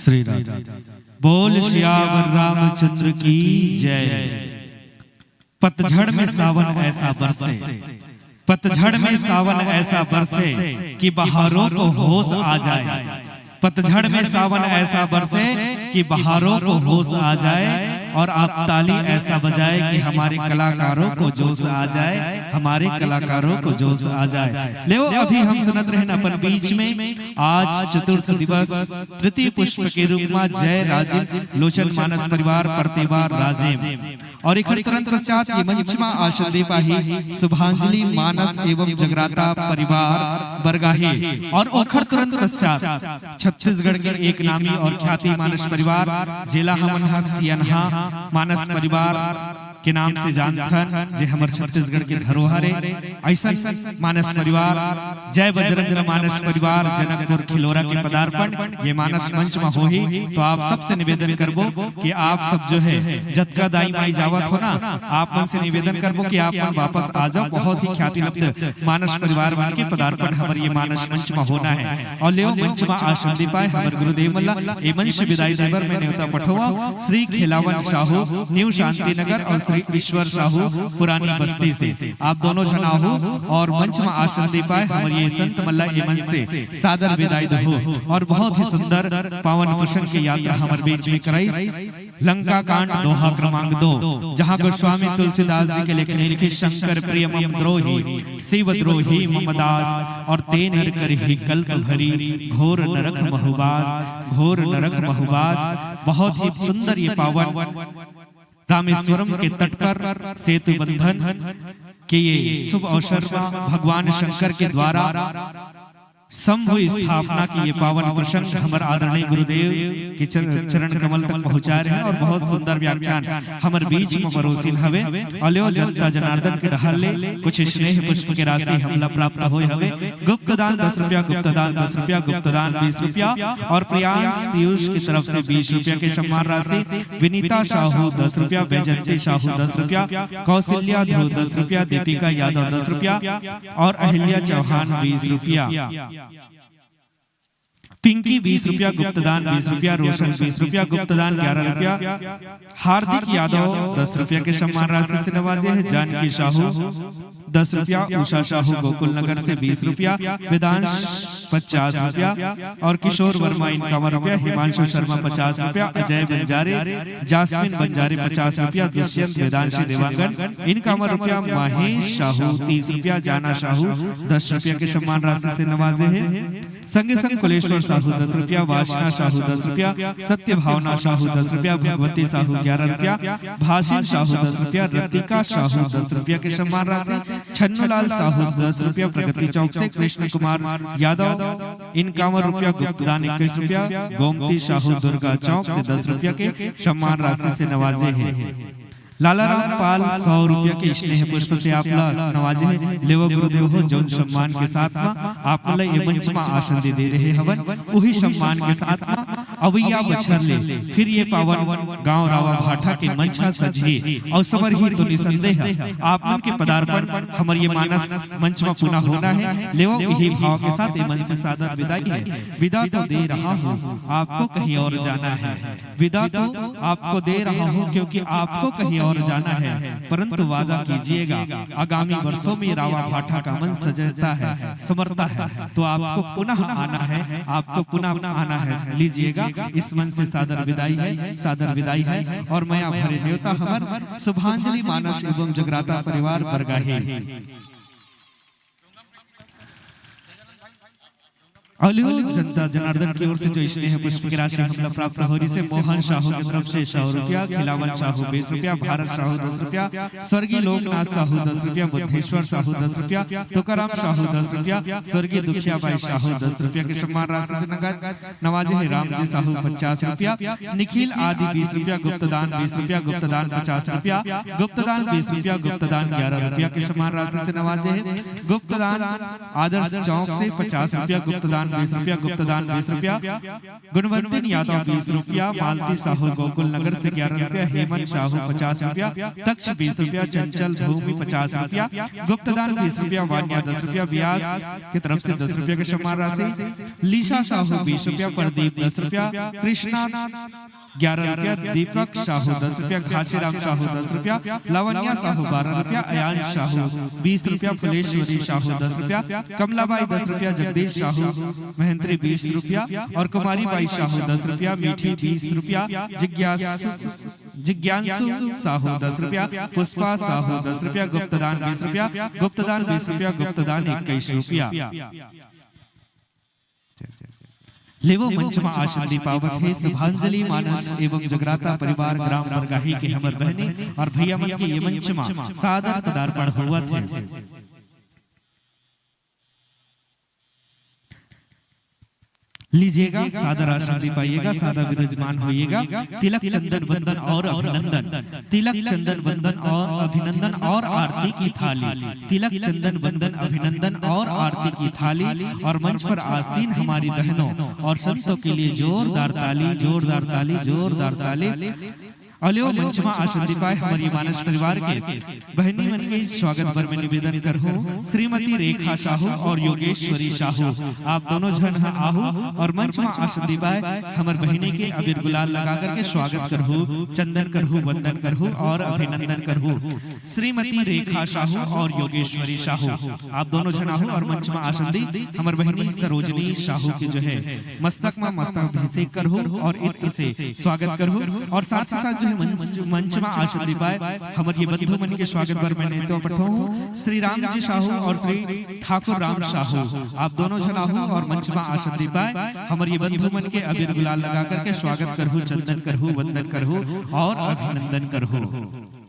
श्री राधा बोल श्याम रामचंद्र की जय। पतझड़ में सावन ऐसा बरसे, पतझड़ में सावन ऐसा बरसे कि बहारों को होश आ जाए। पतझड़ में सावन ऐसा बरसे कि बहारों को होश आ जाए और आप ताली ऐसा बजाए कि हमारे कलाकारों को जोश आ जाए, हमारे कलाकारों को जोश आ जाए। ले अभी हम सुनत रहे अपन बीच में आज चतुर्थ दिवस तृतीय पुष्प के रूप में जय राजीव लोचन मानस परिवार प्रतिवार राजीव और एक तुरंत पश्चात ये मंच में आसन दे पाही शुभांजलि मानस एवं जगराता परिवार बरगाही और ओखर तुरंत पश्चात छत्तीसगढ़ के एक नामी और ख्याति मानस परिवार जिला हमनहा सियनहा मानस परिवार के नाम से जानथन जे हमर छत्तीसगढ़ के धरोहर ऐसा मानस परिवार जय बजरंग मानस परिवार जनकपुर खिलोरा के पदार्पण ये मानस मंच में हो ही तो आप सबसे निवेदन करबो कि आप सब जो है जतका दाई माई जावत हो ना आप मन से निवेदन करबो कि आप मन वापस आ जाओ। बहुत ही ख्याति लब्ध मानस परिवार मान के पदार्पण हमर ये मानस मंच में होना है और ले मंच में आसन दे पाए हमर गुरुदेव मल्ला ए मंच विदाई देवर में न्योता पठवा श्री खिलावन साहू न्यू शांति नगर और श्री ईश्वर साहू पुरानी बस्ती से आप दोनों जना हो और मंच में आसन दे पाए हमारे ये संत मल्ला यमन से सादर विदाई हो और बहुत ही सुंदर पावन प्रसंग की यात्रा हमारे बीच में कराई। लंका कांड दोहा क्रमांक 2 जहाँ गोस्वामी तुलसीदास जी के लेखन लिखे शंकर प्रिय मम द्रोही शिव द्रोही मम दास और ते नर करहि कल्प भरी घोर नरक बहुबास घोर नरक बहुबास। बहुत ही सुंदर ये पावन रामेश्वरम के तट पर सेतु बंधन के ये शुभ अवसर में भगवान शंकर के द्वारा संभव स्थापना की ये पावन प्रसंग हमारे आदरणीय गुरुदेव के चरण कमल तक पहुंचा रहे हैं और बहुत सुंदर व्याख्यान हमारे बीच में परोसिन हवे। अल्यो जनता जनार्दन के डहले कुछ स्नेह पुष्प के राशि हमला प्राप्त होए हवे। गुप्त दान 10 रुपया, गुप्त दान 10 रुपया, गुप्त दान 20 रुपया और प्रियांश पीयूष की तरफ से 20 रुपया के सम्मान राशि। विनीता साहू 10 रुपया, वैजंती साहू 10 रुपया, कौशल्या ध्रुव 10 रुपया, दीपिका यादव 10 रुपया और अहिल्या चौहान 20 रुपया, पिंकी 20 रुपया, गुप्तदान 20 रुपया, रोशन 20 रुपया, गुप्तदान 11 रुपया, हार्दिक यादव 10 रुपया के सम्मान राशि से नवाजे हैं। जानकी साहू 10 रुपया, उषा साहू गोकुल नगर से 20 रुपया, वेदांश 50 रुपया और किशोर वर्मा 51 रुपया, हिमांशु शर्मा 50 रुपया, अजय बंजारे जास्मिन बंजारे 50 रुपया, दुष्यंत वेदांशी देवांगन 51 रुपया, महेश साहू 30 रुपया, जाना साहू 10 रुपया के सम्मान राशि से नवाजे हैं। संगे संग कुलेश्वर साहू 10 रुपया, वासना साहू 10 रुपया, सत्य भावना साहू 10 रुपया, भगवती साहू 11 रुपया, भाषिन साहू 10 रुपया, रतिका साहू 10 रुपया के सम्मान राशि। छन्नूलाल साहू 10 रुपया, प्रगति चौक से कृष्ण कुमार यादव 51 रुपया, गुप्तदान 21 रुपया, गोमती साहू दुर्गा चौक से 10 रुपया के सम्मान राशि से नवाजे हैं। लाला राम पाल 100 रुपया के स्नेह पुष्प से आप नवाजे हैं। लेवो गुरुदेव हो जौन सम्मान के साथ में आप ये मंच में आसन दे रहे हवन वही सम्मान के साथ में अवैया बछर ले फिर ये पावन गांव रावा भाटा के मंचा सजे और समर ही तो निसंदेह आप मन के पदार्पण हमारे ये मानस मंच में पुनः होना है। लेवो यही भाव के साथ ये मंच से सादर विदाई है। विदा तो दे रहा हूँ आपको कहीं और जाना है, विदा तो आपको दे रहा हूँ क्योंकि आपको कहीं और जाना है, परंतु वादा कीजिएगा आगामी वर्षों में रावा भाटा का मन सजता है समरता है तो आपको पुनः आना है, आपको पुनः आना है। लीजिएगा इस मन से सादर विदाई है, सादर विदाई है। और मैं भरे न्योता हमार शुभांजलि मानस एवं जगराता परिवार बरगाही अलियो जनता जनार्दन की ओर से जो स्नेह पुष्प की राशि हमला प्राप्त हो रही से मोहन साहू की तरफ से 100 रुपया, खिलावन साहू 20 रुपया, भारत साहू 10 रुपया, स्वर्गीय लोकनाथ साहू 10 रुपया, बुद्धेश्वर साहू 10 रुपया, तुकाराम साहू 10 रुपया, स्वर्गीय दुखियाबाई साहू 10 रुपया के सम्मान राशि से नवाजे हैं। रामजी साहू 50 रुपया, निखिल आदि 20 रुपया, गुप्तदान 20 रुपया, गुप्तदान 50 रुपया, गुप्तदान 20 रुपया, गुप्तदान 11 रुपया के सम्मान राशि से नवाजे हैं। गुप्तदान आदर्श चौक से 50 रुपया, गुप्तदान 20 रुपया, गुप्तदान 20 रुपया, गुणवंतिन यादव 20 रुपया, मालती साहू गोकुल नगर से 11 रुपया, हेमंत साहू 50 रुपया, तक्ष 20 रुपया, चंचल भूमि 50 रुपया, गुप्तदान 20 रुपया, वान्या 10 रुपया, व्यास की तरफ से 10 रुपया के सम्मान राशि। लीसा साहू 20 रुपया, प्रदीप 10 रुपया, कृष्णा 11 रुपया, दीपक साहू 10 रुपया, घासीराम साहू 10 रुपया, लावण्या साहू 12 रुपया, अयान साहू 20 रुपया, फुलेश्वरी साहू 10 रुपया, कमलाबाई 10 रुपया, जगदीश साहू महेंद्री 20 रुपया और कुमारी बाई साहू 10 रुपया, मीठी 20 रुपया, जिज्ञांसु साहू 10 रुपया, पुष्पा साहू 10 रुपया, गुप्तदान 20 रुपया, गुप्तदान 20 रुपया, गुप्तदान 21 रुपया। लेवो मंच में आसन दीपावत है। शुभांजलि मानस एवं जगराता परिवार ग्राम बरगाही के हमर बहने और भैया मन के ये मंच में सादर पदार्पण हुआ थे। लीजिएगा सादर आसन दीपाइएगा, सादा विराजमान होइएगा। तिलक चंदन वंदन और अभिनंदन, तिलक चंदन वंदन और अभिनंदन और आरती की थाली, तिलक चंदन वंदन अभिनंदन और आरती की थाली। और मंच पर आसीन हमारी बहनों और संतों के लिए जोरदार ताली, जोरदार ताली, जोरदार ताली। अलियो मंचमा आसन दीपाय हमारी मानस परिवार के बहनी मन के स्वागत पर मैं निवेदन करहूं श्रीमती रेखा साहू और योगेश्वरी साहू आप दोनों जन आहू और मंचमा आसन दीपाय हमार बहनी के अबीर गुलाल लगा करके स्वागत करहूं चंदन करहूं वंदन करहूं और अभिनंदन करहूं। श्रीमती रेखा साहू और योगेश्वरी साहू आप दोनों जन आहू और मंचमा आसन दी हमार बहनी सरोजनी साहू की जो है मस्तक में मस्तक अभिषेक करहूं और इत्र से स्वागत करहूं और साथ ही साथ मंच में आसन दीपाय हमारे बंधु मन के स्वागत पर मैंने तो पठो श्री राम जी साहू और श्री ठाकुर राम साहू आप दोनों जन आहू और मंच में आसन दीपाय हमारे बंधु मन के अबीर गुलाल लगा करके स्वागत करहूं चंदन करहूं वंदन करहूं और अभिनंदन करहूं।